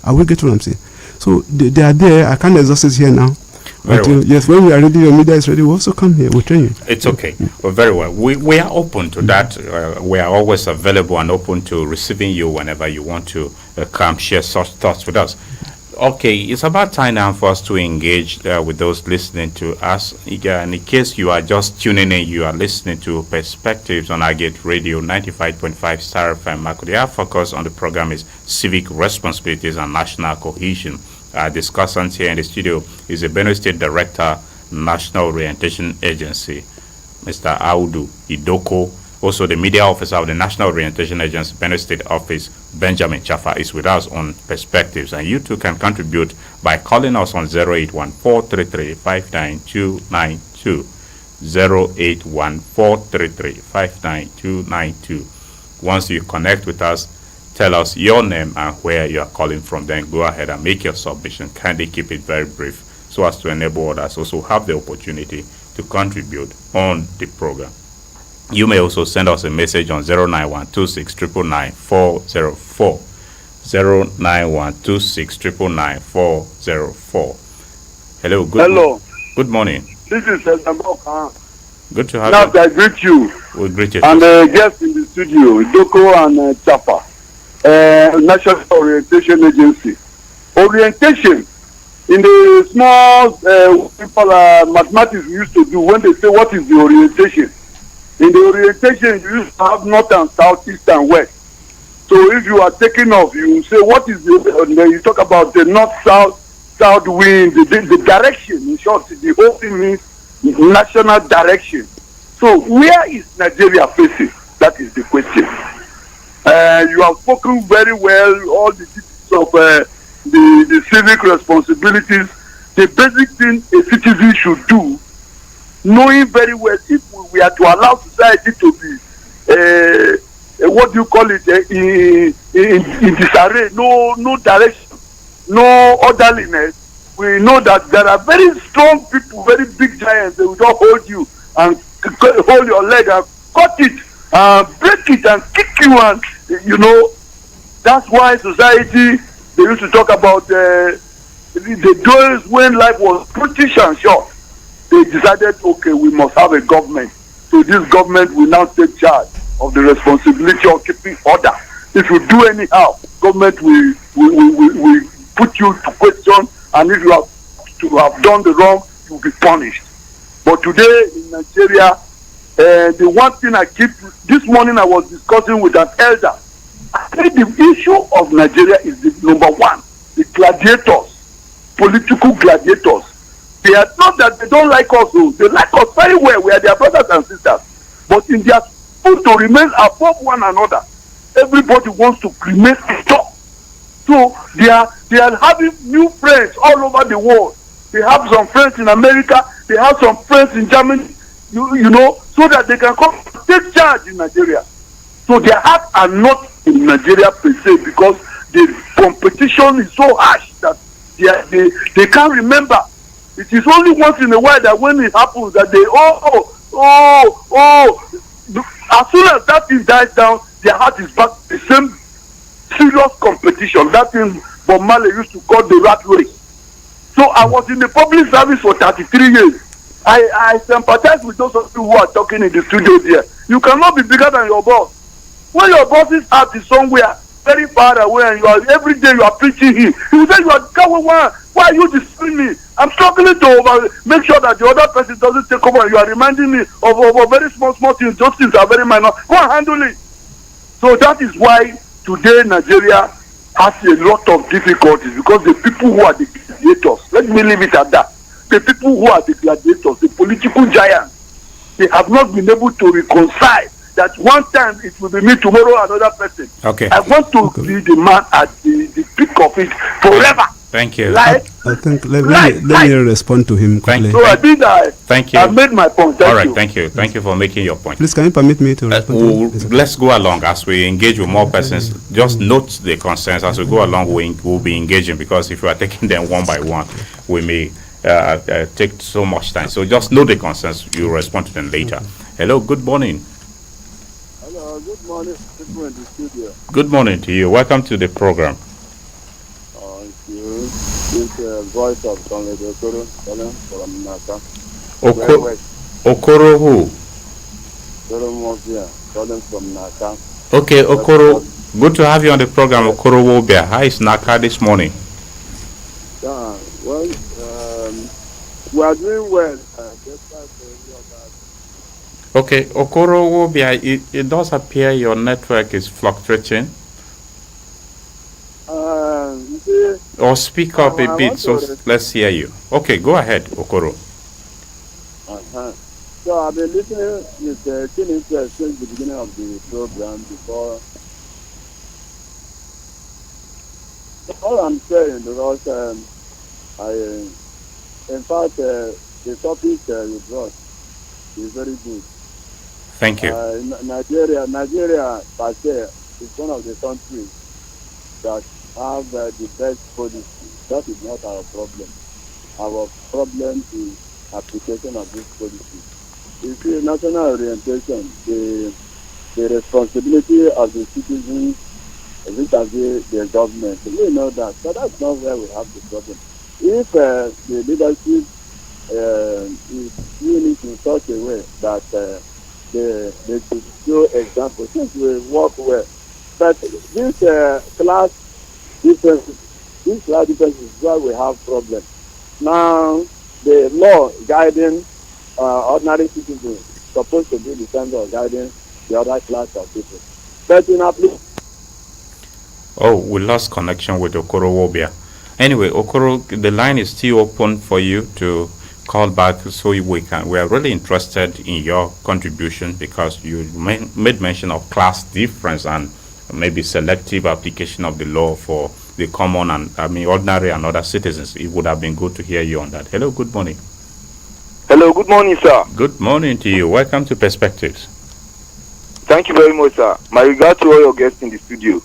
I will get what I'm saying. So they are there. I can't exhaust it here now. But, well. Yes, when we are ready, your media is ready, we'll also come here. We'll train you. It's okay. Well, very well. We are open to that. We are always available and open to receiving you whenever you want to come share such thoughts with us. Okay, it's about time now for us to engage with those listening to us. In case you are just tuning in, you are listening to Perspectives on Agate Radio 95.5 Star FM. Makurdi. Our focus on the program is civic responsibilities and national cohesion. Our discussant here in the studio is the Benue State Director, National Orientation Agency, Mr. Audu Idoko. Also, the media officer of the National Orientation Agency, Benue State Office, Benjamin Chafa, is with us on Perspectives. And you too can contribute by calling us on 081-433-59292. 081-433-59292. Once you connect with us, tell us your name and where you are calling from. Then go ahead and make your submission. Kindly keep it very brief so as to enable others also have the opportunity to contribute on the program. You may also send us a message on 09126999404. 09126999404. Hello. Good morning. This is Samboka. Good to have now you. I greet you. We greet you. And guests in the studio, Idoko and Chafa, National Orientation Agency. Orientation in the small mathematics we used to do when they say what is the orientation. In the orientation, you used to have north and south, east and west. So if you are taking off, you say what is the, you talk about the north-south, south wind, the direction. In short, the whole thing means national direction. So where is Nigeria facing? That is the question. You have spoken very well all the details of the civic responsibilities. The basic thing a citizen should do, knowing very well if we are to allow society society to be what do you call it, in disarray, no direction, no orderliness. We know that there are very strong people, very big giants. They will just hold you and hold your leg and cut it, break it and kick you, and you know. That's why society, they used to talk about the days when life was brutish and short. They decided, okay, we must have a government. So this government will now take charge of the responsibility of keeping order. If you do anyhow, government will put you to question, and if you have done the wrong, you will be punished. But today in Nigeria, the one thing this morning I was discussing with an elder. I think the issue of Nigeria is the number one, the gladiators, political gladiators. They are not that they don't like us, though. They like us very well. We are their brothers and sisters. But in their spirit to remain above one another, everybody wants to remain on top. So they are having new friends all over the world. They have some friends in America. They have some friends in Germany. You know, so that they can come take charge in Nigeria. So their hearts are not in Nigeria per se, because the competition is so harsh that they can't remember. It is only once in a while that when it happens that they as soon as that thing dies down, their heart is back to the same serious competition. That thing Bob Marley used to call the rat race. So I was in the public service for 33 years. I sympathize with those of you who are talking in the studio there. You cannot be bigger than your boss. When your boss's heart is somewhere very far away and every day you are preaching him, he will say, you are coward one. Why are you deceiving me? I'm struggling to make sure that the other person doesn't take over. You are reminding me of very small things. Those things are very minor. Go and handle it. So that is why today Nigeria has a lot of difficulties, because the people who are the gladiators, let me leave it at that. The people who are the gladiators, the political giants, they have not been able to reconcile that one time it will be me, tomorrow another person. Okay. I want to be the man at the peak of it forever. Thank you. I think let me respond to him quickly. So I think thank you. I made my point. All right, thank you. Thank you for making your point. Please, can you permit me to respond? Let's go along as we engage with more persons. Just note the concerns as we go along. We'll be engaging, because if we are taking them one by one, we may take so much time. So just note the concerns. You respond to them later. Hello. Good morning. Hello. Good morning. People in the studio. Good morning to you. Welcome to the program. This voice of Audu Idoko from Naka. Okoro who? Calling from Naka. Okay, Okoro. Good to have you on the program, Okoro Wobia. How is Naka this morning? Well, we are doing well. Okay, Okoro Wobia, it does appear your network is fluctuating. You see, or speak up a bit, so let's hear you. Okay, go ahead, Okoro. So I've been listening with keen interest since the beginning of the program. Before all I'm saying, because in fact, the topic you brought is very good. Thank you. Nigeria, per se, is one of the countries that have the best policy. That is not our problem. Our problem is application of this policy. You see, national orientation, the responsibility of the citizens vis-a-vis the government, we know that, but that's not where we have the problem. If the leadership is doing it in such a way that they should show example, since we work well, but this class differences is where we have problems. Now, the law guiding ordinary citizens supposed to be the same law guiding the other class of people. But in application. Oh, we lost connection with Okoro Wobia. Anyway, Okoro, the line is still open for you to call back, so we are really interested in your contribution, because you made mention of class difference and maybe selective application of the law for the common and ordinary and other citizens. It would have been good to hear you on that. Hello, good morning. Hello, good morning, sir. Good morning to you. Welcome to Perspectives. Thank you very much, sir. My regard to all your guests in the studio.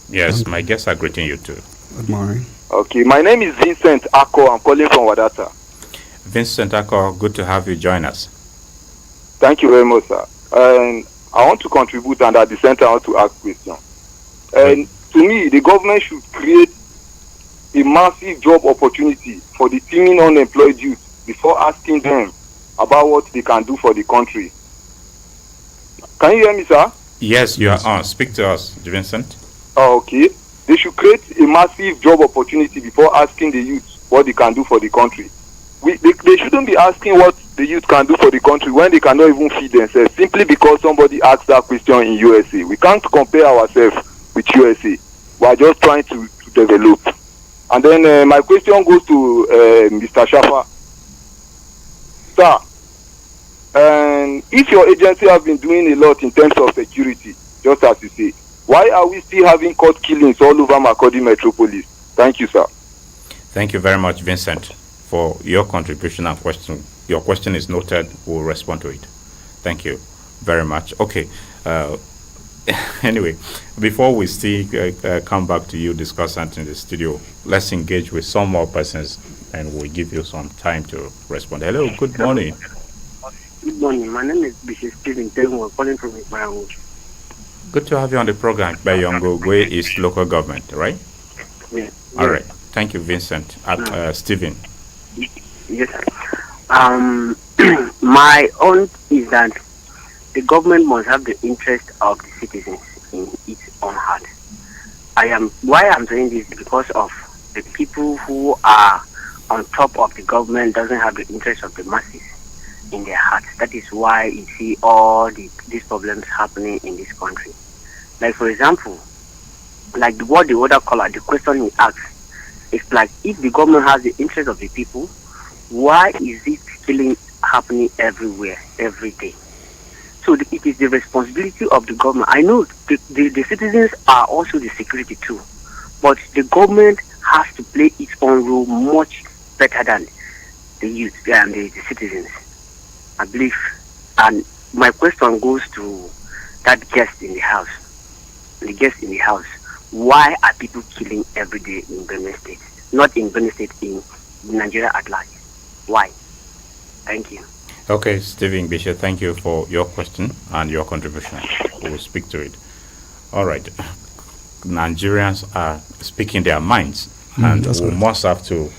Yes, my guests are greeting you too. Good morning. Okay, my name is Vincent Ako. I'm calling from Wadata. Vincent Ako, good to have you join us. Thank you very much, sir. And I want to contribute, and at the center I want to ask questions. And to me, the government should create a massive job opportunity for the teeming unemployed youth before asking them about what they can do for the country. Can you hear me, sir? Yes, you are on. Speak to us, Vincent. Oh, okay. They should create a massive job opportunity before asking the youth what they can do for the country. They shouldn't be asking what the youth can do for the country when they cannot even feed themselves, simply because somebody asked that question in USA. We can't compare ourselves with USA. We are just trying to develop. And then my question goes to Mr. Chafa. Sir, and if your agency has been doing a lot in terms of security, just as you say, why are we still having court killings all over Makurdi Metropolis? Thank you, sir. Thank you very much, Vincent, for your contribution and question. Your question is noted. We'll respond to it. Thank you very much. Okay. Anyway, before we still come back to you, Discussants in the studio, let's engage with some more persons and we'll give you some time to respond. Hello, good morning. Good morning. My name is Bishop Stephen Tengo, calling from Ibarangu. Good to have you on the program. Bayongo Gwe is local government, right? Yeah. All right. Thank you, Vincent. Stephen. Yes, sir. My own is that the government must have the interest of the citizens in its own heart. Why I'm saying this is because of the people who are on top of the government doesn't have the interest of the masses in their hearts. That is why you see all these problems happening in this country. Like, for example, like what the other caller, the question he asked, it's like, if the government has the interest of the people, why is it killing happening everywhere, every day? So it is the responsibility of the government. I know the citizens are also the security too, but the government has to play its own role much better than the youth and the citizens, I believe. And my question goes to that guest in the house. The guest in the house. Why are people killing every day in Benue State? Not in Benue State, in Nigeria at large. Why? Thank you. Okay, Stephen Bishop, thank you for your question and your contribution. We will speak to it. All right. Nigerians are speaking their minds, and we must have to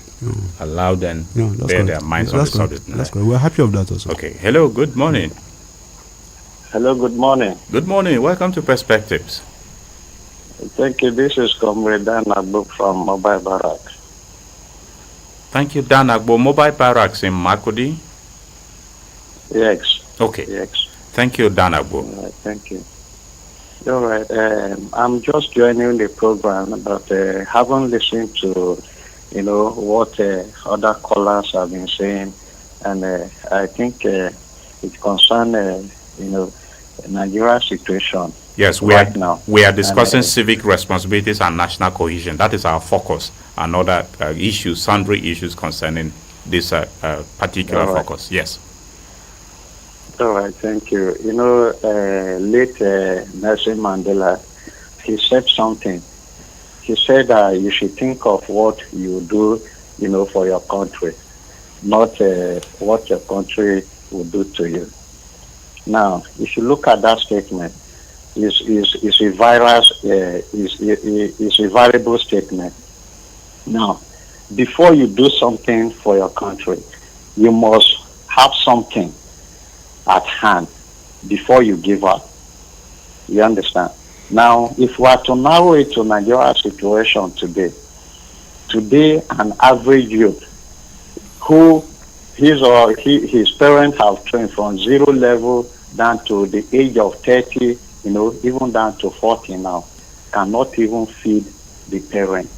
allow them bear their minds on the subject. That's correct. We're happy of that also. Okay. Hello, good morning. Hello, good morning. Good morning. Welcome to Perspectives. Thank you. This is Comrade Dan Agbo from Mobile Barracks. Thank you, Dan Agbo. Mobile Barracks in Makurdi. Yes. Okay. Yes. Thank you, Dan Agbo. Thank you. All right. I'm just joining the program, but haven't listened to, what other callers have been saying, and I think it concerns, Nigeria situation. Yes, we are discussing civic responsibilities and national cohesion. That is our focus, and other issues, sundry issues concerning this particular focus. Yes. All right, thank you. Late Nelson Mandela, he said something. He said that you should think of what you do, for your country, not what your country will do to you. Now, if you look at that statement, it's a variable statement. Now, before you do something for your country, you must have something at hand before you give up. You understand? Now, if we are to narrow it to Nigeria's situation today, an average youth who his parents have trained from 0 level down to the age of 30, even down to 40 now, cannot even feed the parent.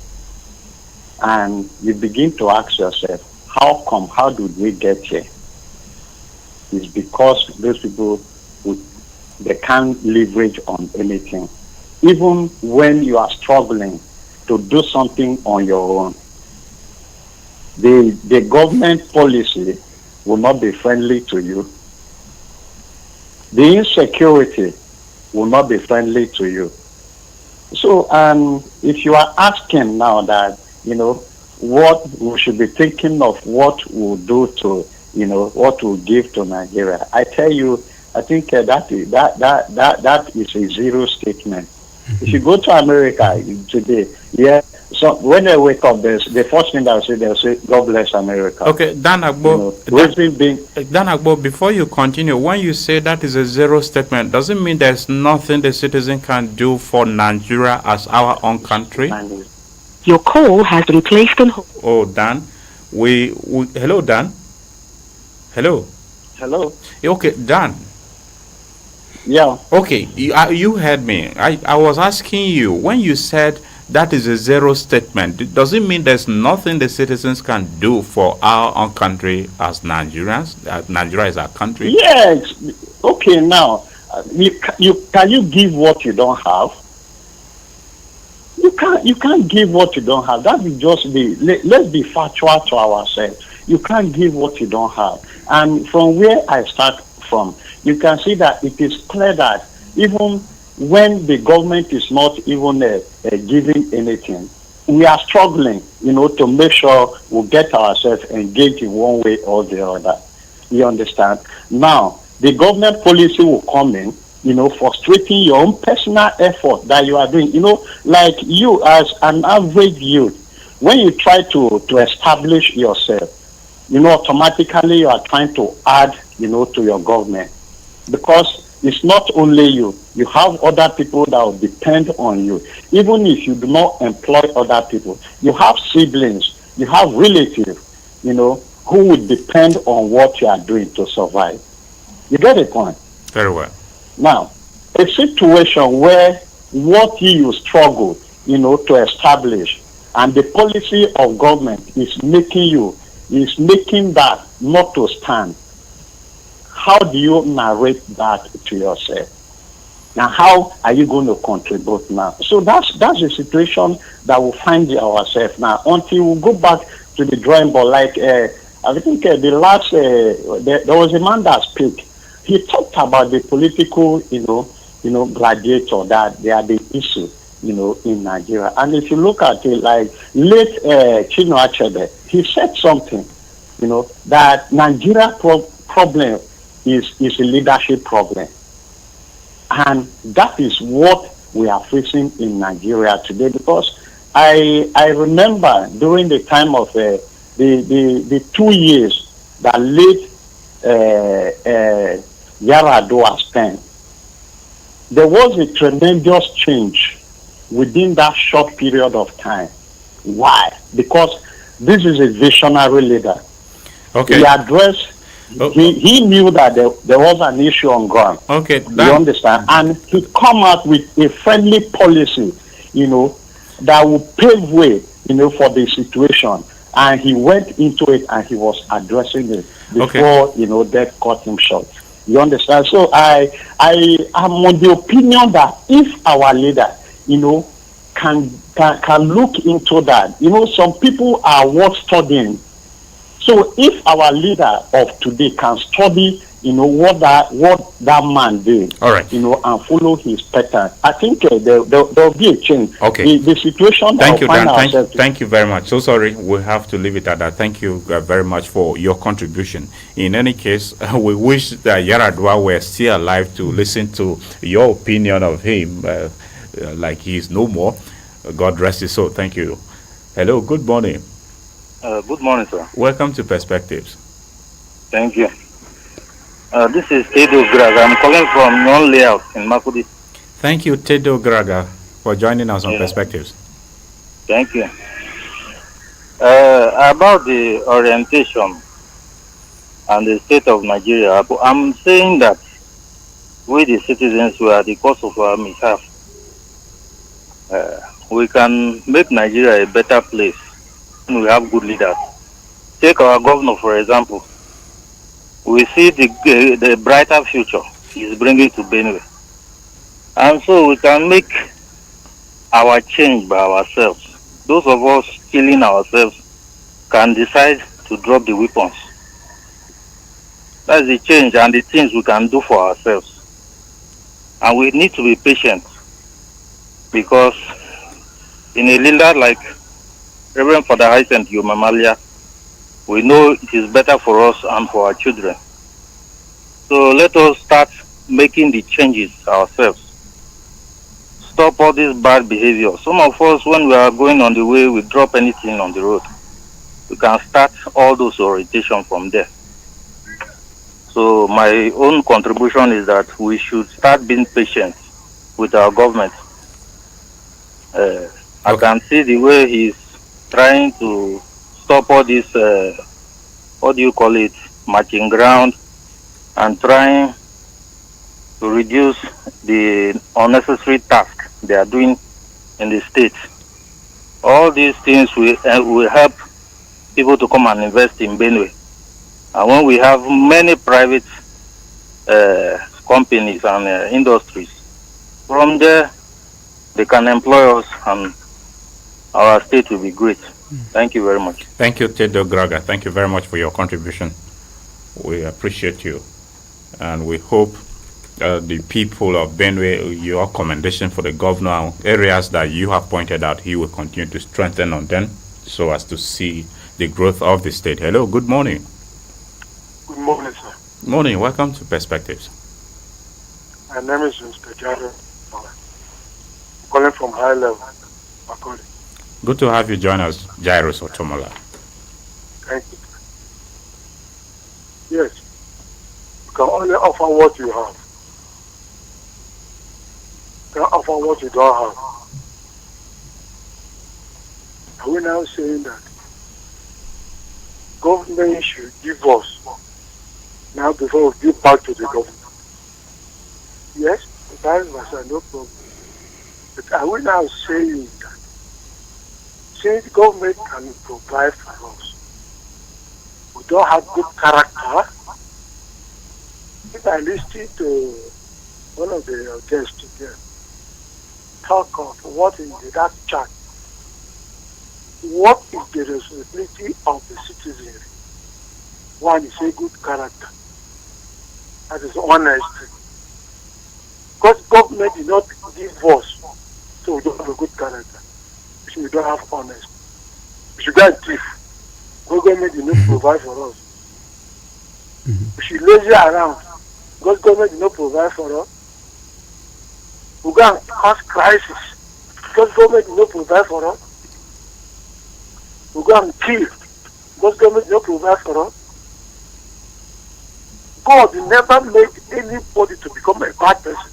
And you begin to ask yourself, how did we get here? It's because those people, they can't leverage on anything. Even when you are struggling to do something on your own, the government policy will not be friendly to you. The insecurity will not be friendly to you. So, if you are asking now that, what we should be thinking of, what we'll do to, what we'll give to Nigeria, I tell you, I think that is a zero statement. If you go to America today, so when they wake up, the first thing they'll say, God bless America. Okay, Dan Agbo, Dan Agbo, before you continue, when you say that is a zero statement, does it mean there's nothing the citizen can do for Nigeria as our own country? Your call has been placed on hold. Oh, Dan, hello, Dan. Hello. Okay, Dan. Yeah. Okay, you heard me. I was asking you, when you said that is a zero statement, does it mean there's nothing the citizens can do for our own country as Nigerians? Nigeria is our country? Yes. Okay, now, can you give what you don't have? You can't give what you don't have. That will just be, let's be factual to ourselves. You can't give what you don't have. And from where I start from, you can see that it is clear that even when the government is not even giving anything, we are struggling, to make sure we get ourselves engaged in one way or the other. You understand? Now, the government policy will come in, frustrating your own personal effort that you are doing. Like you as an average youth, when you try to establish yourself, automatically you are trying to add, to your government. Because it's not only you have other people that will depend on you. Even if you do not employ other people, you have siblings, you have relatives, who would depend on what you are doing to survive. You get the point? Very well. Now, a situation where what you struggle, to establish, and the policy of government is making that not to stand. How do you narrate that to yourself? Now, how are you going to contribute now? So that's the situation that we find ourselves now. Until we go back to the drawing board, like I think the last there was a man that spoke. He talked about the political, gladiator that they are the issue, in Nigeria. And if you look at it, like late Chino Achebe, he said something, that Nigeria problem is a leadership problem. And that is what we are facing in Nigeria today, because I remember during the time of the 2 years that late Yaradua spent, there was a tremendous change within that short period of time. Why? Because this is a visionary leader. Okay. He addressed. He knew that there was an issue on ground. Okay. You understand? And he come out with a friendly policy, that will pave way, for the situation. And he went into it and he was addressing it before, death cut him short. You understand? So I am on the opinion that if our leader, can look into that, some people are worth studying. So if our leader of today can study, what that man did, all right, and follow his pattern, I think there'll be a change. Okay. The situation. Thank you, Dan. Thank you very much. So sorry, we have to leave it at that. Thank you very much for your contribution. In any case, we wish that Yaradua were still alive to listen to your opinion of him, like he is no more. God rest his soul. Thank you. Hello. Good morning. Good morning, sir. Welcome to Perspectives. Thank you. This is Tedo Graga. I'm calling from non-layout in Makudi. Thank you, Tedo Graga, for joining us on Perspectives. Thank you. About the orientation and the state of Nigeria, I'm saying that we, the citizens, we are the cause of our mishap. We can make Nigeria a better place. We have good leaders. Take our governor, for example. We see the brighter future he's bringing to Benue. And so we can make our change by ourselves. Those of us killing ourselves can decide to drop the weapons. That's the change and the things we can do for ourselves. And we need to be patient because in a leader like Reverend Father Hyacinth Yomamalia, we know it is better for us and for our children. So let us start making the changes ourselves. Stop all this bad behavior. Some of us, when we are going on the way, we drop anything on the road. We can start all those orientation from there. So my own contribution is that we should start being patient with our government. I can see the way he's trying to stop all this, what do you call it, marching ground, and trying to reduce the unnecessary task they are doing in the state. All these things will help people to come and invest in Benue. And when we have many private companies and industries, from there they can employ us and our state will be great. Thank you very much. Thank you, Tedo Graga. Thank you very much for your contribution. We appreciate you. And we hope the people of Benue, your commendation for the governor, areas that you have pointed out, he will continue to strengthen on them so as to see the growth of the state. Hello, good morning. Good morning, sir. Morning, welcome to Perspectives. My name is Mr. Jared. Calling from High Level, Makodi. Good to have you join us, Jairus Otomola. Thank you. Yes, you can only offer what you have. You can offer what you don't have. Are we now saying that government should give us now before we give back to the government? Yes, that is no problem. But are we now saying that since the government can provide for us, we don't have good character? If I listen to one of the guests here talk of what is that chart, what is the responsibility of the citizenry? One is a good character, that is honesty. Because government did not give us, so we don't have a good character. We don't have honesty. We should go and thief. Government did not provide for us. We should lazy around. Because government did not provide for us. We go and cause crisis. Because government did not provide for us. We go and kill. Because government did not provide for us. God never made anybody to become a bad person.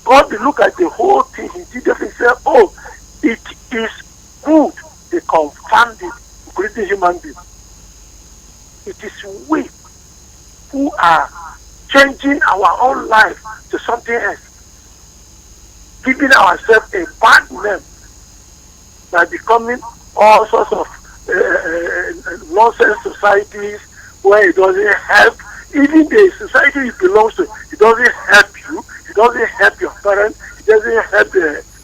God will look at the whole thing. He did it and say, oh, it is good. They confounded greedy human beings. It is we who are changing our own life to something else, giving ourselves a bad name by becoming all sorts of nonsense societies where it doesn't help. Even the society it belongs to, it doesn't help you. It doesn't help your parents. It doesn't help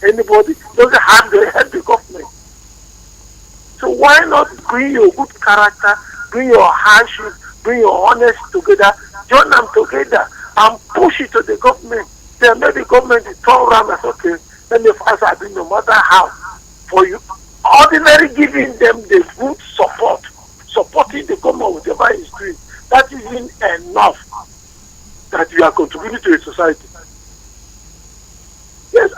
anybody. It doesn't help the government. So why not bring your good character, bring your hardship, bring your honesty together, join them together, and push it to the government. Then maybe the government will turn around and say, okay, let me first I no matter how, for you. Ordinary giving them the good support, supporting the government with whatever is doing. That isn't enough that you are contributing to a society. Yes,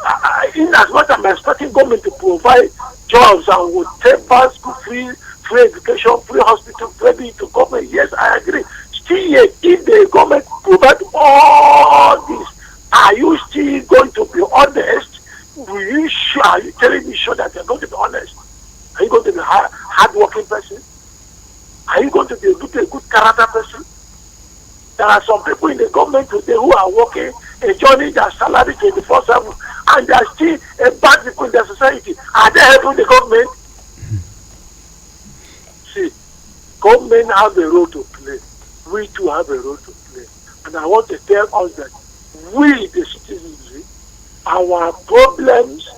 in as much as I'm expecting government to provide jobs and whatever free education, free hospital, free to government, yes, I agree. Still yet, if the government provide all this, are you still going to be honest? Are you telling me sure that you're going to be honest? Are you going to be a hard-working person? Are you going to be a good character person? There are some people in the government today who are working, enjoying their salary 24/7, and they are still a bad people in their society. Are they helping the government? See, government have a role to play. We too have a role to play. And I want to tell us that we, the citizens, our problems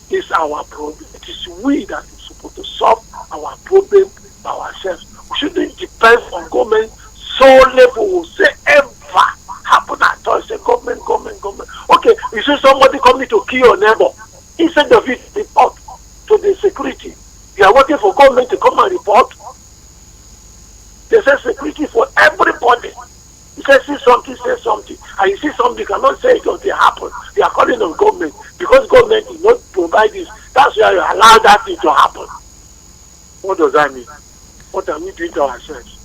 is our problem. It is we that is supposed to solve our problem by ourselves. We shouldn't depend on government solely for whatsoever happen at us. you see somebody coming to kill your neighbor, instead of it report to the security, you are waiting for government to come and report. They say security for everybody. You say something, and you see something, you cannot say it until it happens. They are calling on government because government did not provide this. That's why you allow that thing to happen. What does that mean? What are we doing to ourselves?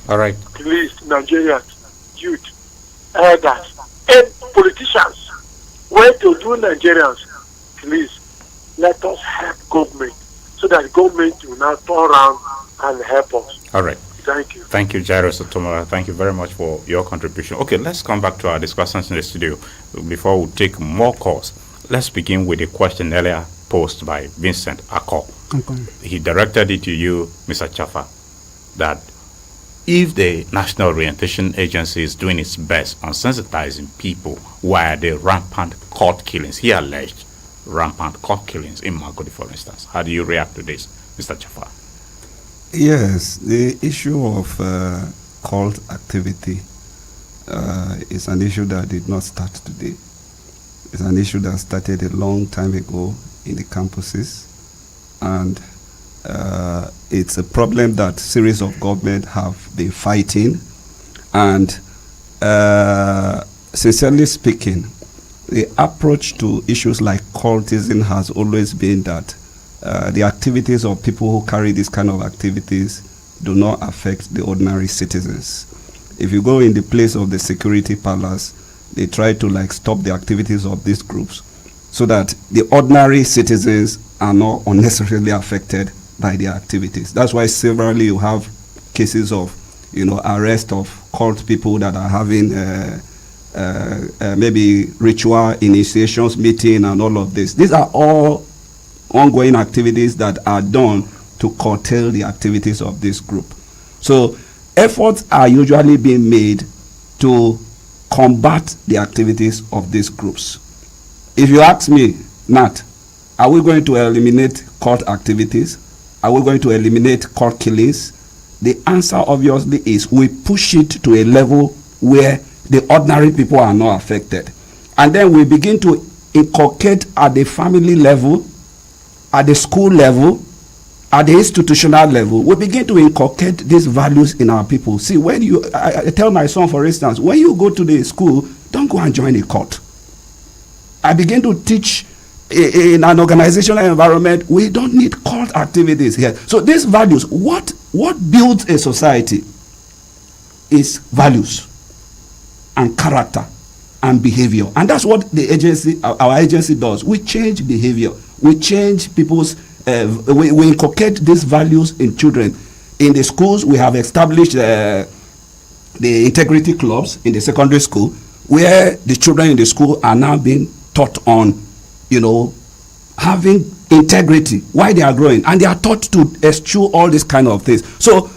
All right. Please, Nigerians, youth, elders, and politicians, when to do Nigerians, please let us help government so that government will now turn around and help us. All right. Thank you. Thank you, Jairus Otomola. Thank you very much for your contribution. Okay, let's come back to our discussions in the studio before we take more calls. Let's begin with a question earlier posed by Vincent Ako. Okay. He directed it to you, Mr. Chafa, that if the National Orientation Agency is doing its best on sensitizing people, why are there rampant court killings? He alleged rampant court killings in Magodi, for instance. How do you react to this, Mr. Chafa? Yes, the issue of cult activity is an issue that did not start today. It's an issue that started a long time ago in the campuses, and it's a problem that series of government have been fighting. And sincerely speaking, the approach to issues like cultism has always been that the activities of people who carry this kind of activities do not affect the ordinary citizens. If you go in the place of the security palace, they try to stop the activities of these groups so that the ordinary citizens are not unnecessarily affected by their activities. That's why severally you have cases of, arrest of cult people that are having maybe ritual initiations meeting and all of this. These are all ongoing activities that are done to curtail the activities of this group. So efforts are usually being made to combat the activities of these groups. If you ask me, Nat, are we going to eliminate cult activities? Are we going to eliminate cult killings? The answer obviously is we push it to a level where the ordinary people are not affected. And then we begin to inculcate at the family level, at the school level, at the institutional level. We begin to inculcate these values in our people. See, when I tell my son, for instance, when you go to the school, don't go and join a cult. I begin to teach in an organizational environment, we don't need cult activities here. So these values, what builds a society is values and character and behavior. And that's what the agency, our agency does. We change behavior. We change people's, we inculcate these values in children. In the schools, we have established the integrity clubs in the secondary school, where the children in the school are now being taught on, having integrity while they are growing, and they are taught to eschew all these kind of things. So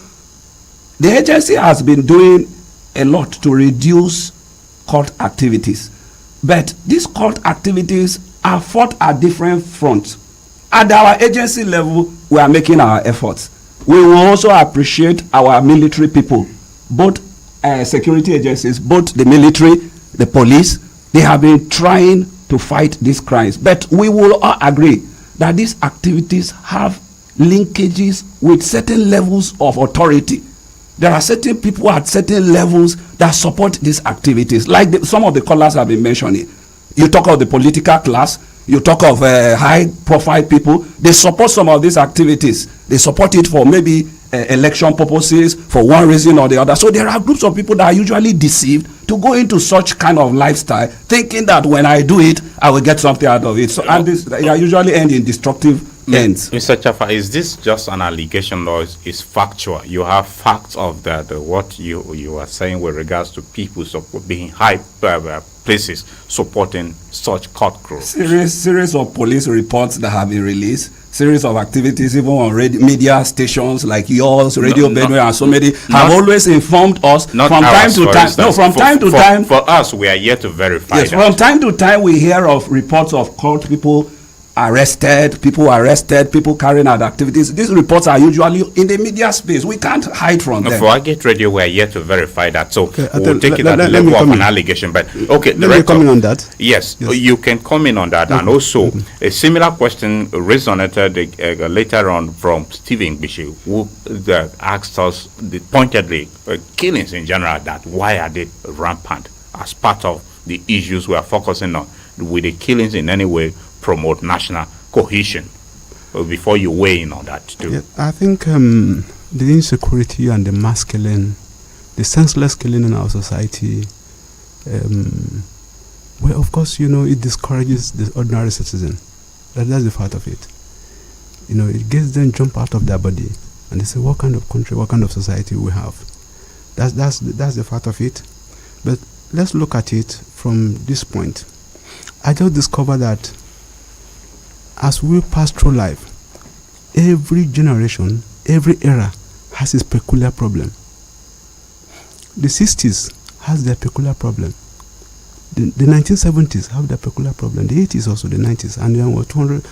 the agency has been doing a lot to reduce cult activities, but these cult activities are fought at different fronts. At our agency level, we are making our efforts. We will also appreciate our military people, both security agencies, both the military, the police. They have been trying to fight these crimes, but we will all agree that these activities have linkages with certain levels of authority. There are certain people at certain levels that support these activities, like some of the callers have been mentioning. You talk of the political class, you talk of high-profile people. They support some of these activities. They support it for maybe election purposes, for one reason or the other. So there are groups of people that are usually deceived to go into such kind of lifestyle, thinking that when I do it, I will get something out of it. So and this usually end in destructive ends. Mr. Chafa, is this just an allegation or is factual? You have facts of that, what you are saying with regards to people being high places supporting such cult groups? Series of police reports that have been released, series of activities even on media stations like yours, Radio Benue, and so many have always informed us from time to time. No, from time to time. For us, we are yet to verify. Yes, from time to time we hear of reports of cult people arrested, people carrying out activities. These reports are usually in the media space. We can't hide from them. For Agate Radio, we are yet to verify that. So we'll take it at the let level of an allegation. But okay, let me comment on that. Yes, you can comment on that. And also, a similar question resonated later on from Stephen Bishi, who asked us pointedly, killings in general, that why are they rampant as part of the issues we are focusing on? Will the killings in any way promote national cohesion? Before you weigh in on that too. Yeah, I think the insecurity and the mass killing, the senseless killing in our society, well, of course, it discourages the ordinary citizen. That's the part of it. It gets them jump out of their body and they say, what kind of country, what kind of society we have? That's the part of it. But let's look at it from this point. I just discovered that as we pass through life, every generation, every era has its peculiar problem. The 60s has their peculiar problem. The 1970s have their peculiar problem. The 80s also, the 90s, and then 200,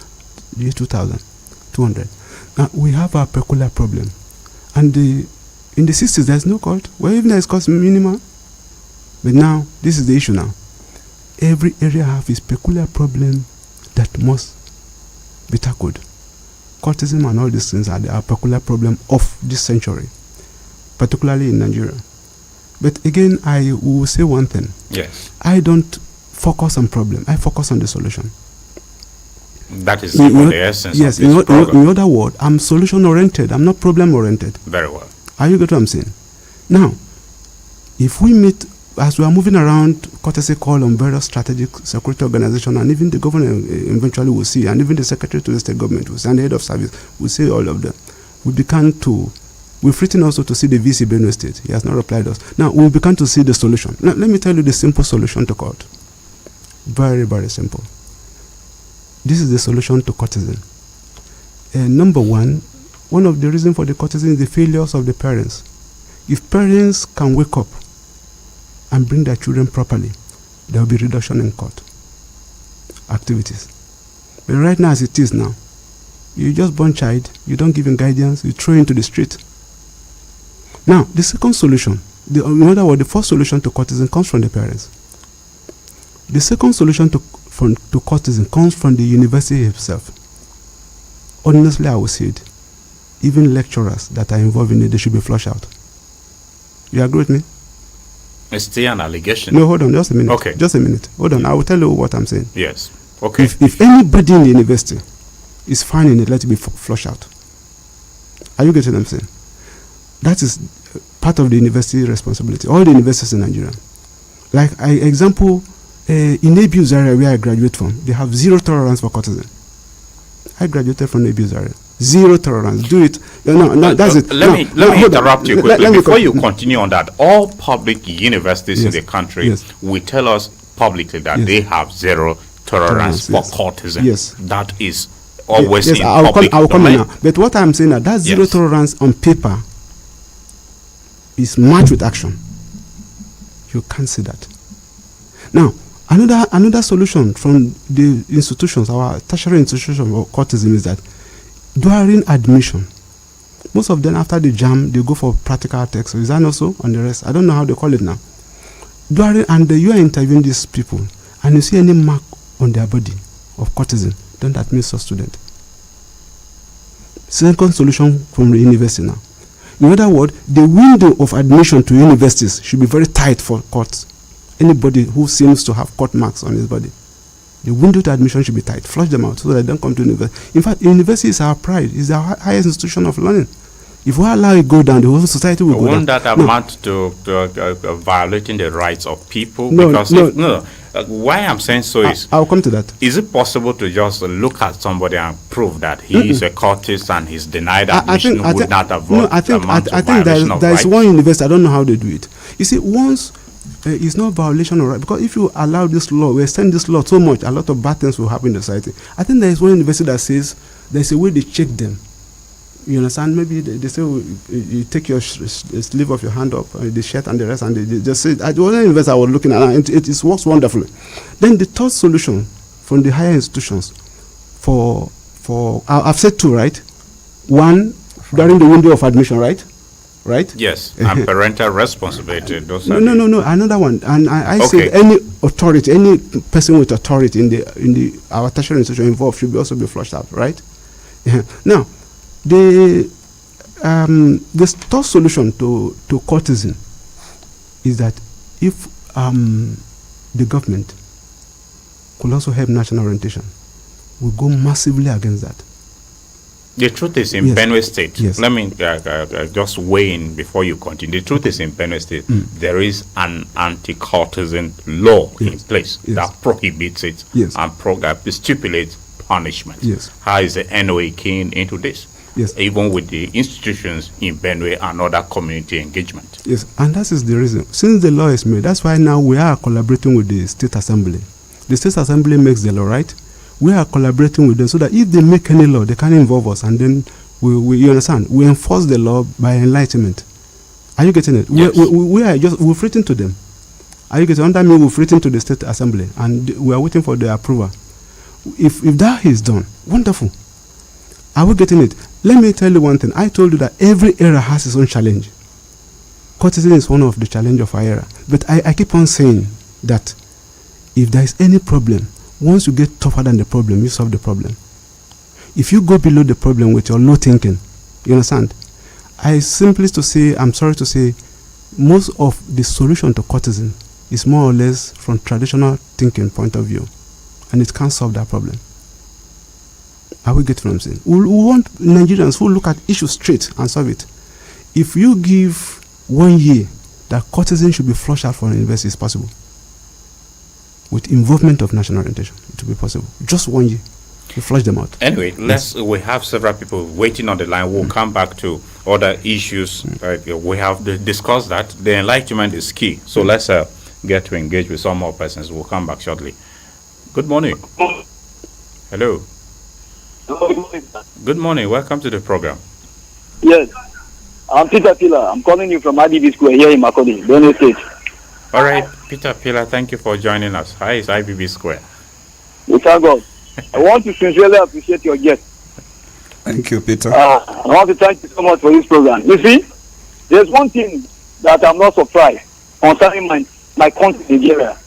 the year 2000, 200. Now, we have our peculiar problem. And in the 60s, there's no court. Well, even there is cost minimal. But now, this is the issue now. Every area has its peculiar problem that must be tackled. Cultism and all these things are the peculiar problem of this century, particularly in Nigeria. But again, I will say one thing. Yes. I don't focus on problem. I focus on the solution. That is the essence yes, of this program. In other words, I'm solution-oriented. I'm not problem-oriented. Very well. Are you get what I'm saying? Now, if we meet, as we are moving around, courtesy call on various strategic security organizations, and even the governor eventually will see, and even the secretary to the state government will see, and the head of service will see all of them. We've written also to see the VC Benue State. He has not replied us. Now, we began to see the solution. Now, let me tell you the simple solution to court. Very, very simple. This is the solution to courtesan. Number one of the reasons for the courtesan is the failures of the parents. If parents can wake up and bring their children properly, there will be reduction in court activities. But right now, as it is now, you just born child, you don't give him guidance, you throw him into the street. Now, the second solution, in other words, the first solution to courtesan comes from the parents. The second solution to courtesan comes from the university itself. Honestly, I will say it. Even lecturers that are involved in it, they should be flushed out. You agree with me? It's still an allegation. No, hold on, just a minute. Okay. Just a minute. Hold on, I will tell you what I'm saying. Yes. Okay. If anybody in the university is found in it, let it be flushed out. Are you getting what I'm saying? That is part of the university responsibility. All the universities in Nigeria. Like, example, in ABU Zaria, where I graduate from, they have zero tolerance for courtesan. I graduated from ABU Zaria. Zero tolerance. Do it. No, that's it. Let me interrupt you quickly. Before you continue on that, all public universities in the country will tell us publicly that they have zero tolerance for courtesan. Yes. That is always in I will come domain. now. But what I'm saying that zero tolerance on paper is matched with action. You can't see that. Now, another solution from the institutions, our tertiary institutions of courtesan, is that during admission, most of them after the JAM, they go for practical tests. Is that also on the rest? I don't know how they call it now. You are interviewing these people, and you see any mark on their body of courtesan, don't admit such student. Second solution from the university now. In other words, the window of admission to universities should be very tight for courts. Anybody who seems to have court marks on his body, the window to admission should be tight. Flush them out so that they don't come to university. In fact, university is our pride. It's our highest institution of learning. If we allow it go down, the whole society will go down. Won't that amount to violating the rights of people? No, because why I'm saying so is... I'll come to that. Is it possible to just look at somebody and prove that he is a courtist and he's denied admission would not avoid I think there is one university, I don't know how they do it. You see, once it's not violation of right, because if you allow this law, we extend this law so much, a lot of bad things will happen in the society. I think there is one university that says there's a way they check them. You understand? Maybe they say you take your sleeve of your hand up, the shirt and the rest, and they just say, at the other university I was looking at, it works wonderfully. Then the third solution from the higher institutions, I've said two, right? One during the window of admission, right? Right? Yes, and parental responsibility. Those No, are another one. And I Okay. said any authority, any person with authority in our tertiary institution involved should also be flushed out, right? Now, the third solution to courtesan is that if the government could also help national orientation, we go massively against that. The truth is in Yes. Benue State. Yes. Let me just weigh in before you continue. The truth is in Benue State, there is an anti-courtesan law in place that prohibits it Yes. and stipulates punishment. Yes. How is the NOA keen into this? Yes. Even with the institutions in Benue and other community engagement. Yes, and that is the reason. Since the law is made, that's why now we are collaborating with the State Assembly. The State Assembly makes the law, right? We are collaborating with them so that if they make any law, they can involve us, and then you understand, we enforce the law by enlightenment. Are you getting it? Yes. We've written to them. Are you getting it? Under me, we've written to the State Assembly, and we are waiting for their approval. If that is done, wonderful. Are we getting it? Let me tell you one thing. I told you that every era has its own challenge. Courtesan is one of the challenge of our era. But I keep on saying that if there is any problem, once you get tougher than the problem, you solve the problem. If you go below the problem with your low thinking, you understand? I'm sorry to say, most of the solution to courtesan is more or less from traditional thinking point of view, and it can't solve that problem. Are we getting what I'm saying? We want Nigerians who look at issues straight and solve it. If you give 1 year that courtesan should be flushed out from the university, it's possible. With involvement of national orientation, it will be possible. Just 1 year, you flush them out. Anyway, we have several people waiting on the line. We'll come back to other issues. We have discussed that. The enlightenment is key. So let's get to engage with some more persons. We'll come back shortly. Good morning. Hello. Good morning. Welcome to the program. Yes. I'm Peter Piller. I'm calling you from IBB Square here in Makodi, Benue State. All right, Peter Piller, thank you for joining us. Hi, it's IBB Square. We thank God. I want to sincerely appreciate your guest. Thank you, Peter. I want to thank you so much for this program. You see, there's one thing that I'm not surprised concerning my country, Nigeria.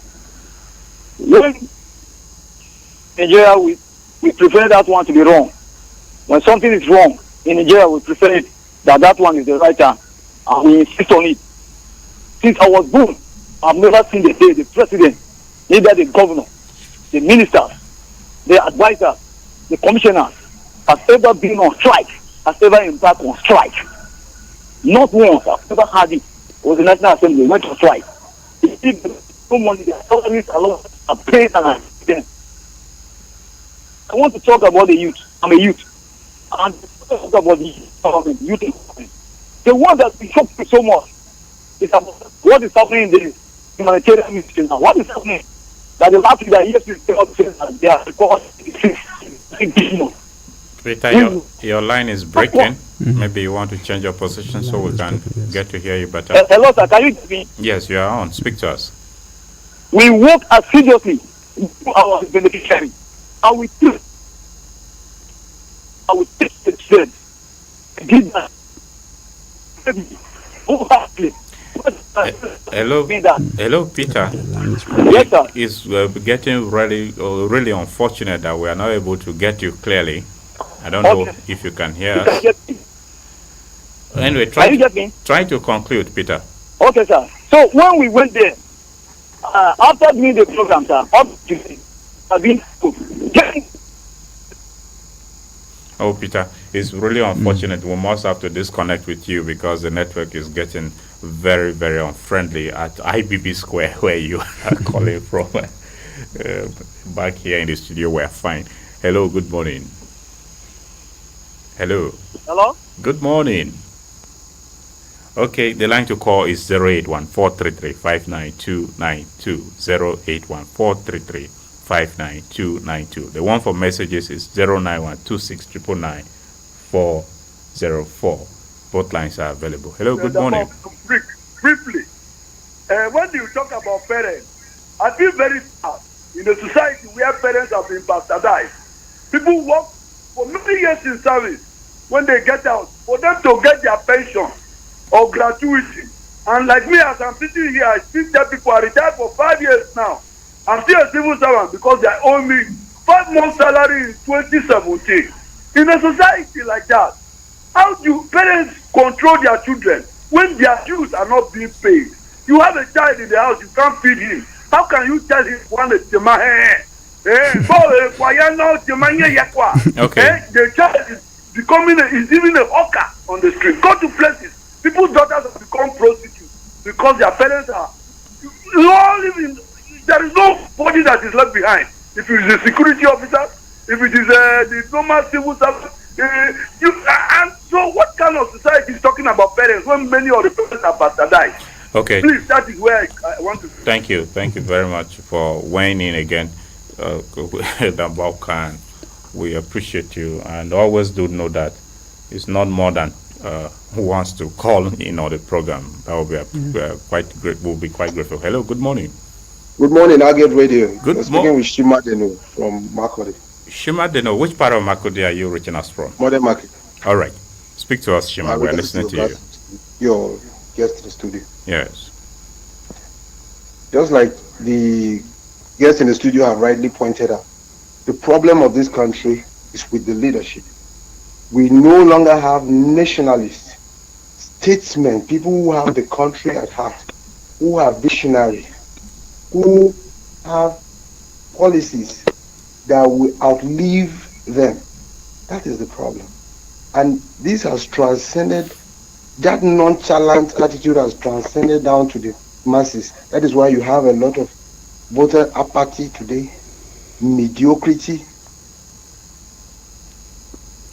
When Nigeria, we prefer that one to be wrong. When something is wrong in Nigeria, we prefer it that one is the right time, and we insist on it. Since I was born, I've never seen the day the president, neither the governor, the ministers, the advisors, the commissioners has ever been on strike, has ever embarked on strike. Not once, I've never had it. It was the National Assembly, went on strike. If no money, their salaries alone are paid and then. I want to talk about the youth. I'm a youth. And talk about the government, youth empowerment. The one that we shocked me so much is about what is happening in the humanitarian mission now. What is happening? That the last week that EFCC came out saying that they are recording 6 billion. Peter, your line is breaking. Maybe you want to change your position so we can get to hear you better. Hello, sir. Can you hear me? Yes, you are on. Speak to us. We work assiduously to our beneficiary. And we take the trade. Did that. Hello, Peter. Yes, sir. It's getting really unfortunate that we are not able to get you clearly. I don't know if you can hear us. Anyway, try to conclude, Peter. Okay, sir. So when we went there, after doing the program, sir, up to today, I've been getting. Oh, Peter, it's really unfortunate. We must have to disconnect with you because the network is getting very, very unfriendly at IBB Square where you are calling from. Back here in the studio, we're fine. Hello, good morning. Hello. Hello? Good morning. Okay, the line to call is 081-433-59292, 081-433-59292. The one for messages is 091-2699-404. Both lines are available. Hello, good morning. Briefly, when you talk about parents, I feel very sad in a society where parents have been bastardized. People work for many years in service. When they get out, for them to get their pension or gratuity. And like me, as I'm sitting here, I still tell people I retired for 5 years now. I'm still a civil servant because they owe me 5 months salary in 2017. In a society like that, how do parents control their children when their dues are not being paid? You have a child in the house, you can't feed him. How can you tell him one is the child is becoming is even a hawker on the street. Go to places, people's daughters have become prostitutes because their parents are. You all live in. There is no body that is left behind. If it is a security officer, if it is the normal civil servant, and so what kind of society is talking about parents when many of the parents are bastardized? Okay. Please, that is where I want to. Thank you very much for weighing in again, Dambalkan. We appreciate you, and always do know that it's not more than who wants to call in on the program. That will be quite great. We'll be quite grateful. Hello, good morning. Good morning, Agate Radio. Good speaking with Shima Deno from Makodi. Shima Deno, which part of Makodi are you reaching us from? Modern Market. All right. Speak to us, Shima. We're listening to you. Your guest in the studio. Yes. Just like the guests in the studio have rightly pointed out, the problem of this country is with the leadership. We no longer have nationalists, statesmen, people who have the country at heart, who are visionary, who have policies that will outlive them. That is the problem. And this has transcended, that nonchalant attitude has transcended down to the masses. That is why you have a lot of voter apathy today, mediocrity.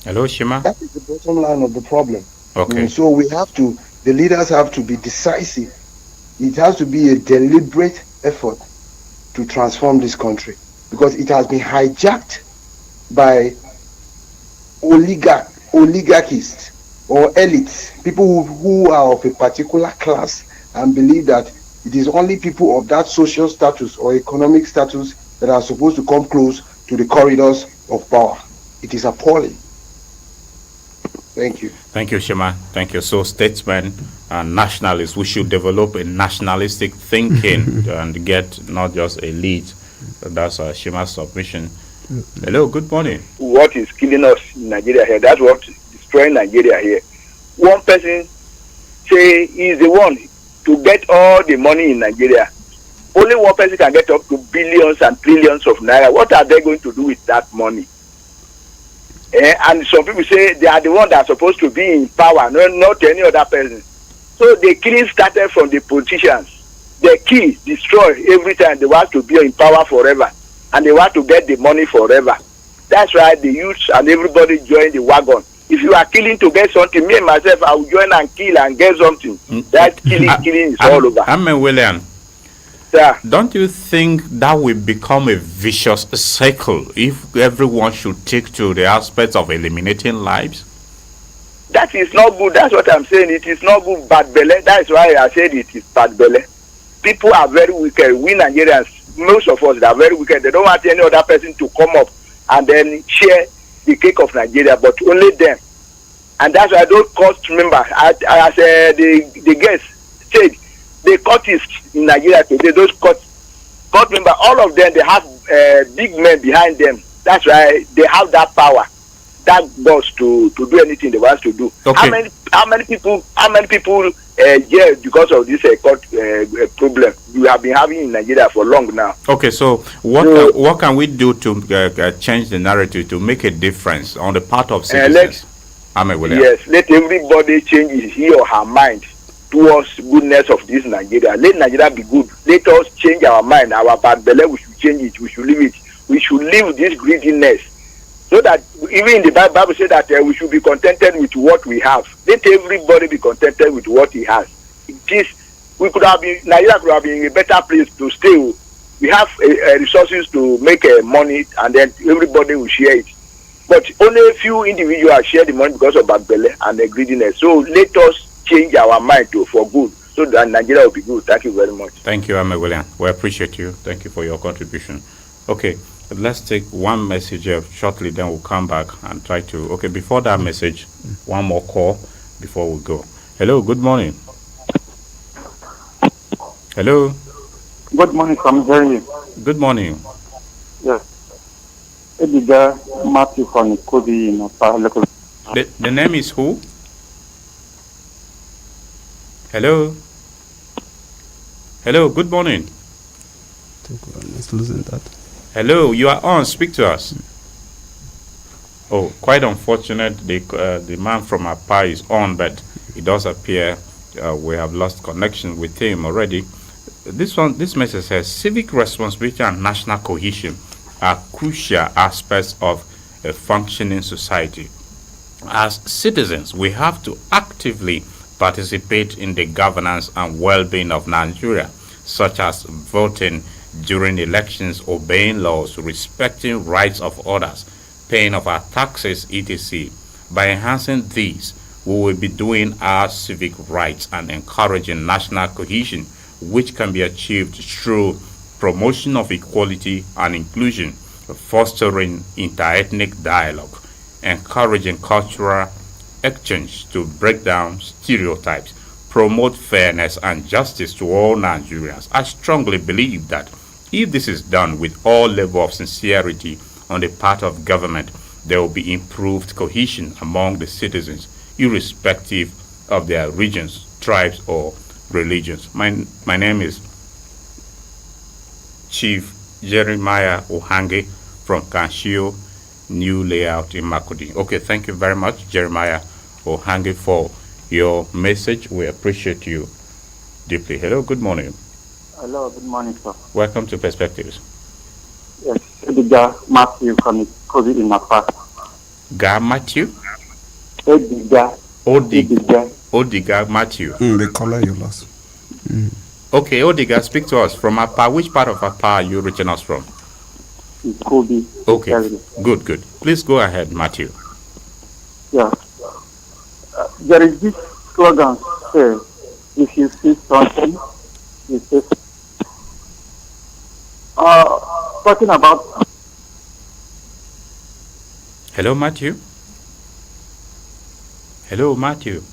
Hello, Shima. That is the bottom line of the problem. Okay. And so the leaders have to be decisive. It has to be a deliberate effort to transform this country because it has been hijacked by oligarchists or elites, people who are of a particular class and believe that it is only people of that social status or economic status that are supposed to come close to the corridors of power. It is appalling. Thank you. Thank you, Shima. Thank you. So, statesmen and nationalists, we should develop a nationalistic thinking and get not just a lead. That's Shima's submission. Hello, good morning. What is killing us in Nigeria here? That's what is destroying Nigeria here. One person say he's the one to get all the money in Nigeria. Only one person can get up to billions and trillions of naira. What are they going to do with that money? And some people say they are the ones that are supposed to be in power, not any other person. So the killing started from the politicians. The key destroy every time. They want to be in power forever, and they want to get the money forever. That's why the youths and everybody join the wagon. If you are killing to get something, me and myself, I will join and kill and get something. That killing is all over. William. Yeah. Don't you think that will become a vicious cycle if everyone should take to the aspects of eliminating lives? That is not good. That's what I'm saying. It is not good. Bad belly. That is why I said it is bad belly. People are very wicked. We Nigerians, most of us, they are very wicked. They don't want any other person to come up and then share the cake of Nigeria, but only them. And that's why those cost members, as the guest said, the cultists in Nigeria today, those court members, all of them, they have big men behind them. That's why they have that power, that boss to do anything they want to do. Okay. How many people jail because of this court problem we have been having in Nigeria for long now? Okay, so what can we do to change the narrative to make a difference on the part of citizens? Yes, let everybody change his or her mind towards goodness of this Nigeria. Let Nigeria be good. Let us change our mind. Our bad belly, we should change it. We should leave it. We should leave this greediness. So that even in the Bible says that we should be contented with what we have. Let everybody be contented with what he has. Nigeria could have been a better place to stay. We have resources to make money, and then everybody will share it. But only a few individuals share the money because of bad belly and greediness. So let us change our mind for good, so that Nigeria will be good. Thank you very much. Thank you, William. We appreciate you. Thank you for your contribution. Okay, Let's take one message shortly, then we'll come back and try to. Okay, before that message, one more call before we go. Hello, good morning. Hello. Good morning, I'm hearing you. Good morning. Yes. Edgar Matthew from Kobe in local. The name is who? Hello. Hello, good morning. I think we're almost losing that. Hello, you are on. Speak to us. Oh, quite unfortunate. The man from Apa is on, but it does appear we have lost connection with him already. This message says civic responsibility and national cohesion are crucial aspects of a functioning society. As citizens, we have to actively participate in the governance and well-being of Nigeria, such as voting during elections, obeying laws, respecting rights of others, paying of our taxes, etc. By enhancing these, we will be doing our civic rights and encouraging national cohesion, which can be achieved through promotion of equality and inclusion, fostering interethnic dialogue, encouraging cultural exchange to break down stereotypes, promote fairness and justice to all Nigerians. I strongly believe that if this is done with all level of sincerity on the part of government, there will be improved cohesion among the citizens, irrespective of their regions, tribes, or religions. My name is Chief Jeremiah Ohange from Kanshio New Layout in Makudi. Okay, thank you very much, Jeremiah Ohange, for your message. We appreciate you deeply. Hello, good morning. Hello, good morning, sir. Welcome to Perspectives. Yes, Edgar Matthew from Kobe in Apa. Matthew? Edgar Matthew. The color you lost. Okay, Odiga, speak to us. From Apa, which part of Apa are you reaching us from? Kobe. Okay, good. Please go ahead, Matthew. Yeah. There is this slogan, say, if you see something, you say, talking about... Hello, Matthew? Hello, Matthew?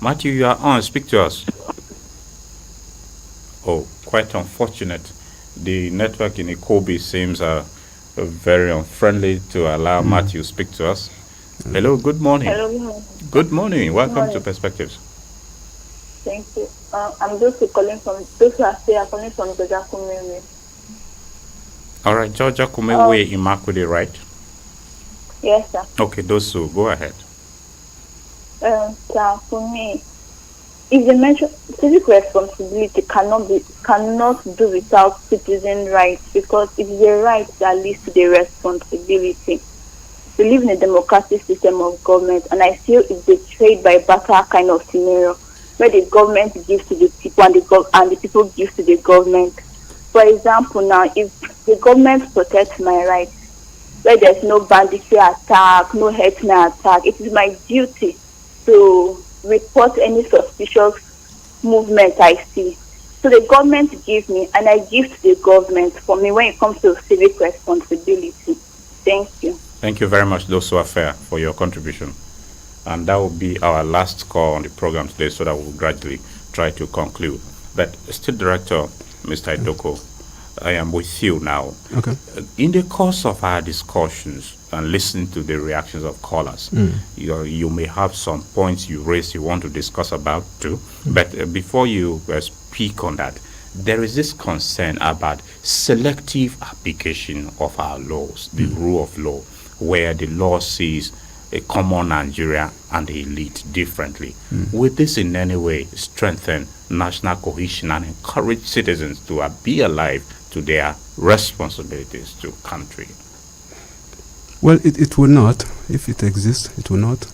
Matthew, you are on. Speak to us. Oh, quite unfortunate. The network in Ikobi seems very unfriendly to allow Matthew to speak to us. Hello, good morning. Hello. Good morning. Welcome morning. to Perspectives. Thank you. I'm just calling from Georgia Kumewe. All right, Georgia Kumewe in Makudi, right? Yes, sir. Okay, those two. Go ahead. Sir, for me, if the mention civic responsibility cannot do without citizen rights, because it's the right that leads to the responsibility. We live in a democratic system of government, and I feel it's a trade by barter kind of scenario, where the government gives to the people and the people give to the government. For example, now, if the government protects my rights, where there's no banditry attack, no herdsmen attack, it is my duty to report any suspicious movement I see. So the government gives me, and I give to the government for me when it comes to civic responsibility. Thank you. Thank you very much, those who are fair, for your contribution. And that will be our last call on the program today, so that we'll gradually try to conclude. But State Director, Mr. Idoko, I am with you now. Okay. In the course of our discussions and listening to the reactions of callers, you may have some points you raised you want to discuss about too. But before you speak on that, there is this concern about selective application of our laws, the rule of law, where the law sees a common Nigeria and the elite differently. Will this in any way strengthen national cohesion and encourage citizens to be alive to their responsibilities to country? Well, it will not. If it exists, it will not.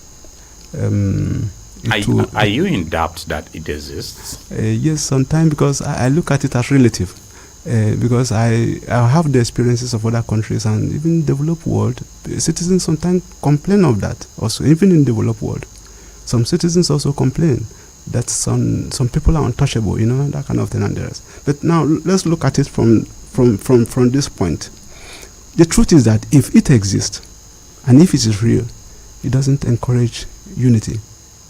Are you in doubt that it exists? Yes, sometimes, because I look at it as relative. Because I have the experiences of other countries, and even developed world, citizens sometimes complain of that. Also, even in developed world, some citizens also complain that some people are untouchable, that kind of thing and the rest. But now let's look at it from this point. The truth is that if it exists, and if it is real, it doesn't encourage unity.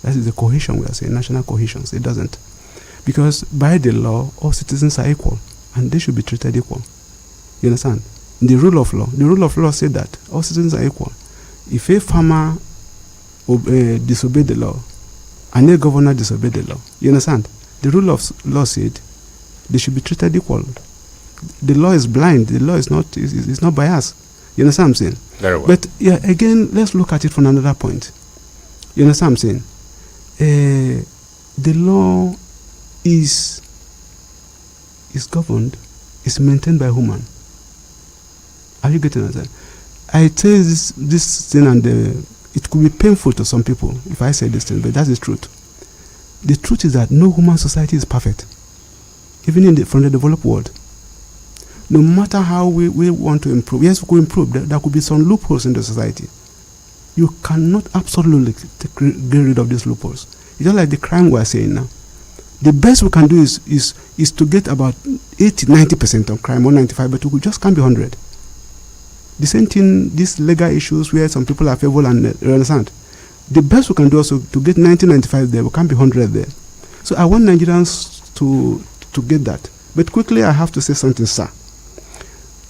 That is the cohesion we are saying, national cohesion. It doesn't. Because by the law, all citizens are equal, and they should be treated equal. You understand? The rule of law said that all citizens are equal. If a farmer disobey the law, and a governor disobey the law, you understand? The rule of law said they should be treated equal. The law is blind. The law is not biased. You understand what I'm saying? Very well. But yeah, again, let's look at it from another point. You understand what I'm saying? The law is governed, is maintained by human. Are you getting that? I tell this thing, and it could be painful to some people if I say this thing, but that's the truth. The truth is that no human society is perfect, even from the developed world. No matter how we want to improve, yes, we could improve. There could be some loopholes in the society. You cannot absolutely get rid of these loopholes. It's just like the crime we are saying now. The best we can do is to get about 80-90% of crime, or 95%, but we just can't be 100%. The same thing, these legal issues where some people are favorable and you understand. The best we can do also to get 90-95% there, we can't be 100% there. So I want Nigerians to get that. But quickly I have to say something, sir.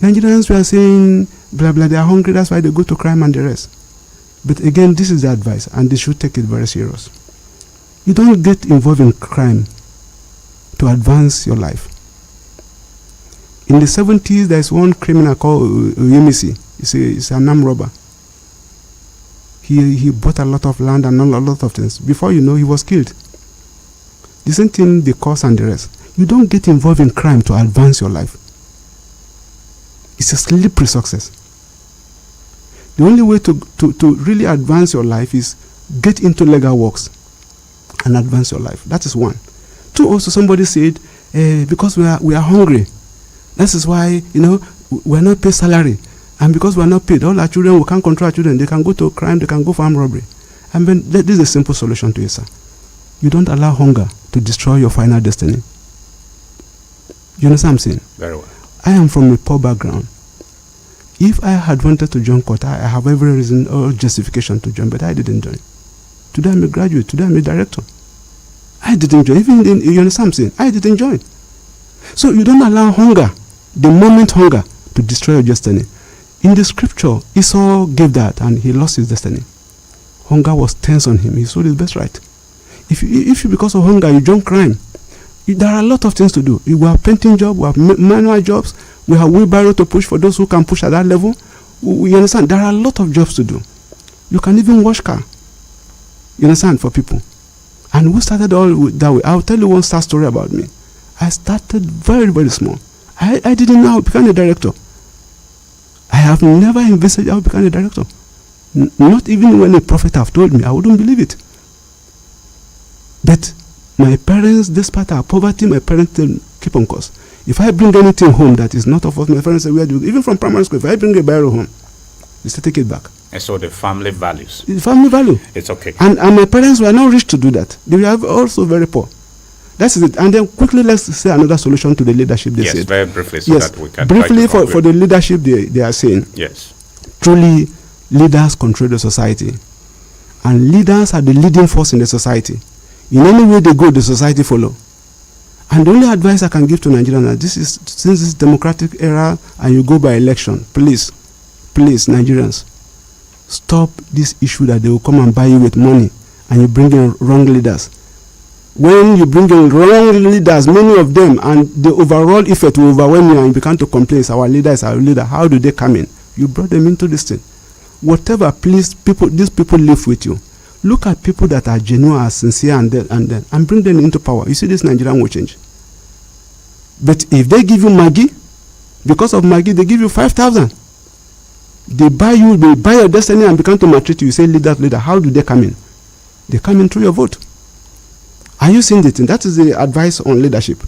Nigerians, we are saying, blah, blah, they are hungry, that's why they go to crime and the rest. But again, this is the advice, and they should take it very serious. You don't get involved in crime to advance your life. In the 70s, there's one criminal called Uyemisi. He's an armed robber. He bought a lot of land and a lot of things. Before you know, he was killed. The same thing, the cause and the rest. You don't get involved in crime to advance your life. It's a slippery success. The only way to really advance your life is get into legal works and advance your life. That is one. Two, also somebody said, because we are hungry, that is why, we are not paid salary. And because we are not paid, all our children, we can't control our children. They can go to crime, they can go for armed robbery. And then this is a simple solution to it, sir. You don't allow hunger to destroy your final destiny. You understand what I'm saying? Very well. I am from a poor background. If I had wanted to join Kota, I have every reason or justification to join, but I didn't join. Today I'm a graduate, today I'm a director. I didn't join. Even you understand what I'm saying? I didn't join. So you don't allow hunger, the moment hunger, to destroy your destiny. In the scripture, Esau gave that and he lost his destiny. Hunger was tense on him. He sold his birthright. If you because of hunger, you join crime, there are a lot of things to do. We have painting jobs, we have manual jobs, we have wheelbarrow to push for those who can push at that level. We understand there are a lot of jobs to do. You can even wash car. You understand, for people. And we started all that way. I'll tell you one sad story about me. I started very, very small. I didn't know I would become a director. I have never envisaged I would become a director. Not even when a prophet have told me, I wouldn't believe it. But my parents, despite our poverty, my parents keep on course. If I bring anything home that is not of us, my parents say, where do you, even from primary school, if I bring a barrel home, they say, take it back. And so the family values. The family value. It's okay. And my parents were not rich to do that. They were also very poor. That's it. And then quickly, let's say another solution to the leadership they said. Yes, very briefly, so that we can briefly for the leadership they are saying. Yes. Truly, leaders control the society. And leaders are the leading force in the society. In any way they go, the society follow. And the only advice I can give to Nigerians, since this is democratic era and you go by election, please, Nigerians, stop this issue that they will come and buy you with money and you bring in wrong leaders. When you bring in wrong leaders, many of them, and the overall effect will overwhelm you and you begin to complain, our leader is our leader. How do they come in? You brought them into this thing. Whatever, please, these people live with you. Look at people that are genuine, are sincere, and bring them into power. You see, this Nigerian will change. But if they give you Maggi, because of Maggi, they give you 5,000. They buy you, they buy your destiny and begin to maltreat you. You say, leader. How do they come in? They come in through your vote. Are you seeing the thing? That is the advice on leadership.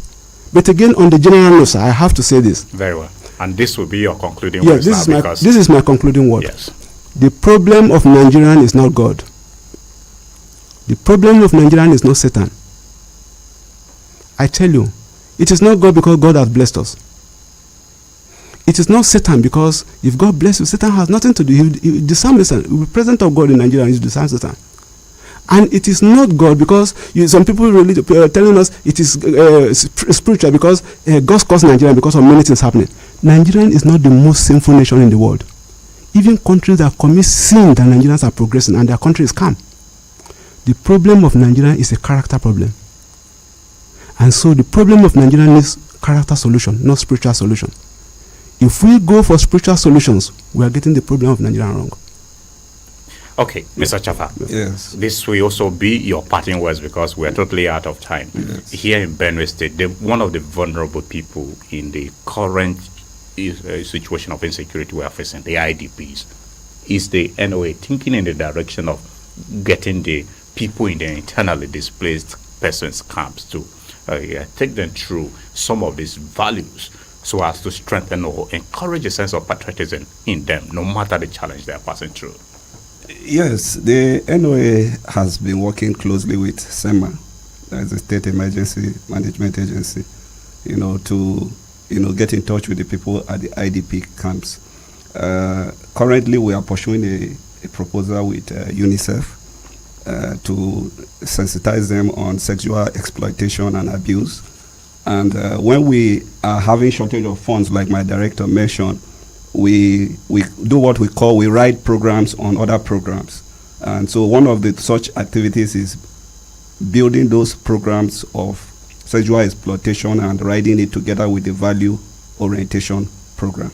But again, on the general note, I have to say this. Very well. And this will be your concluding word. Yes, this is my concluding word. Yes. The problem of Nigerian is not God. The problem of Nigerian is not Satan. I tell you, it is not God because God has blessed us. it is not Satan, because if God bless you, Satan has nothing to do. He disarms Satan. The president of God in Nigeria is disarms Satan. And it is not God, because some people really telling us it is spiritual, because God caused Nigeria because of many things happening. Nigeria is not the most sinful nation in the world. Even countries that commit sin than Nigerians are progressing, and their country is calm. The problem of Nigeria is a character problem. And so the problem of Nigeria needs character solution, not spiritual solution. If we go for spiritual solutions, we are getting the problem of Nigeria wrong. Okay, Mr. Chafa. Yes. This will also be your parting words, because we are totally out of time. Yes. Here in Benue State, one of the vulnerable people in the current situation of insecurity we are facing, the IDPs, is the NOA thinking in the direction of getting the people in the internally displaced persons camps to take them through some of these values, so as to strengthen or encourage a sense of patriotism in them, no matter the challenge they are passing through. Yes, the NOA has been working closely with SEMA, that is the State Emergency Management Agency, to get in touch with the people at the IDP camps. Currently, we are pursuing a proposal with UNICEF to sensitize them on sexual exploitation and abuse. And when we are having shortage of funds, like my director mentioned, we do what we write programs on other programs. And so one of the such activities is building those programs of sexual exploitation and writing it together with the value orientation program.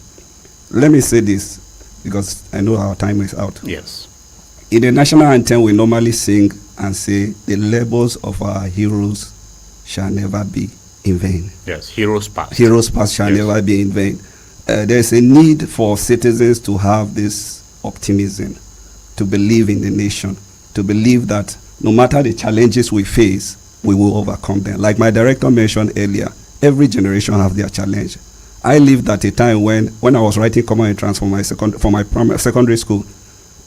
Let me say this, because I know our time is out. Yes. In the national anthem, we normally sing and say, the labors of our heroes shall never be in vain. Yes, heroes past. Heroes past shall never be in vain. There is a need for citizens to have this optimism, to believe in the nation, to believe that no matter the challenges we face, we will overcome them. Like my director mentioned earlier, every generation has their challenge. I lived at a time when I was writing common entrance for my secondary school,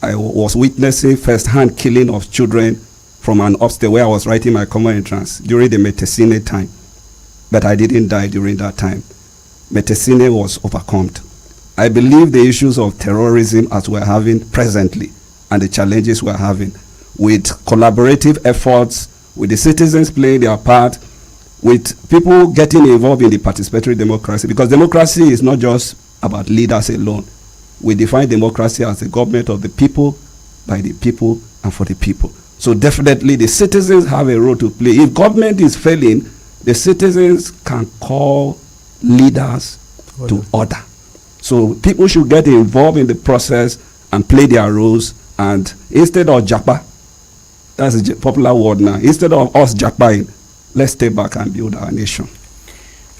I was witnessing first-hand killing of children from an upstairs where I was writing my common entrance during the Metesine time. But I didn't die during that time. Metesine was overcome. I believe the issues of terrorism as we're having presently and the challenges we're having, with collaborative efforts, with the citizens playing their part, with people getting involved in the participatory democracy, because democracy is not just about leaders alone. We define democracy as the government of the people, by the people, and for the people. So definitely the citizens have a role to play. If government is failing, the citizens can call leaders to order. So people should get involved in the process and play their roles, and instead of japa, that's a popular word now, instead of us japaing, let's stay back and build our nation.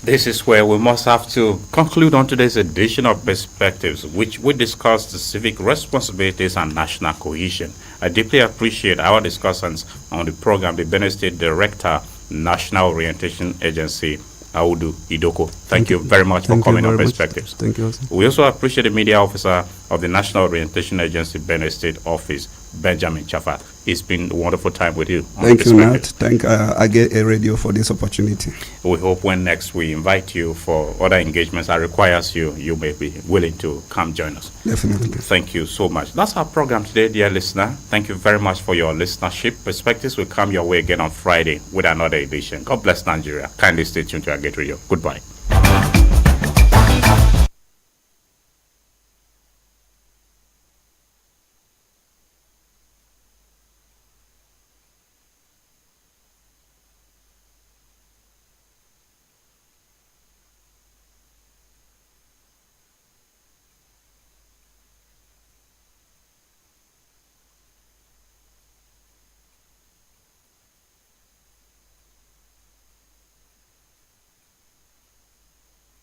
This is where we must have to conclude on today's edition of Perspectives, which we discussed the civic responsibilities and national cohesion. I deeply appreciate our discussants on the program, the Benue State Director, National Orientation Agency, Audu Idoko. Thank you very much for coming on Perspectives. Thank you also. We also appreciate the media officer of the National Orientation Agency, Benue State Office, Benjamin Chafa. It's been a wonderful time with you. Thank you, Nat. Thank I get a radio for this opportunity. We hope when next we invite you for other engagements that requires you, you may be willing to come join us. Definitely. Thank you so much. That's our program today, dear listener. Thank you very much for your listenership. Perspectives will come your way again on Friday with another edition. God bless Nigeria. Kindly stay tuned to our Gate Radio. Goodbye.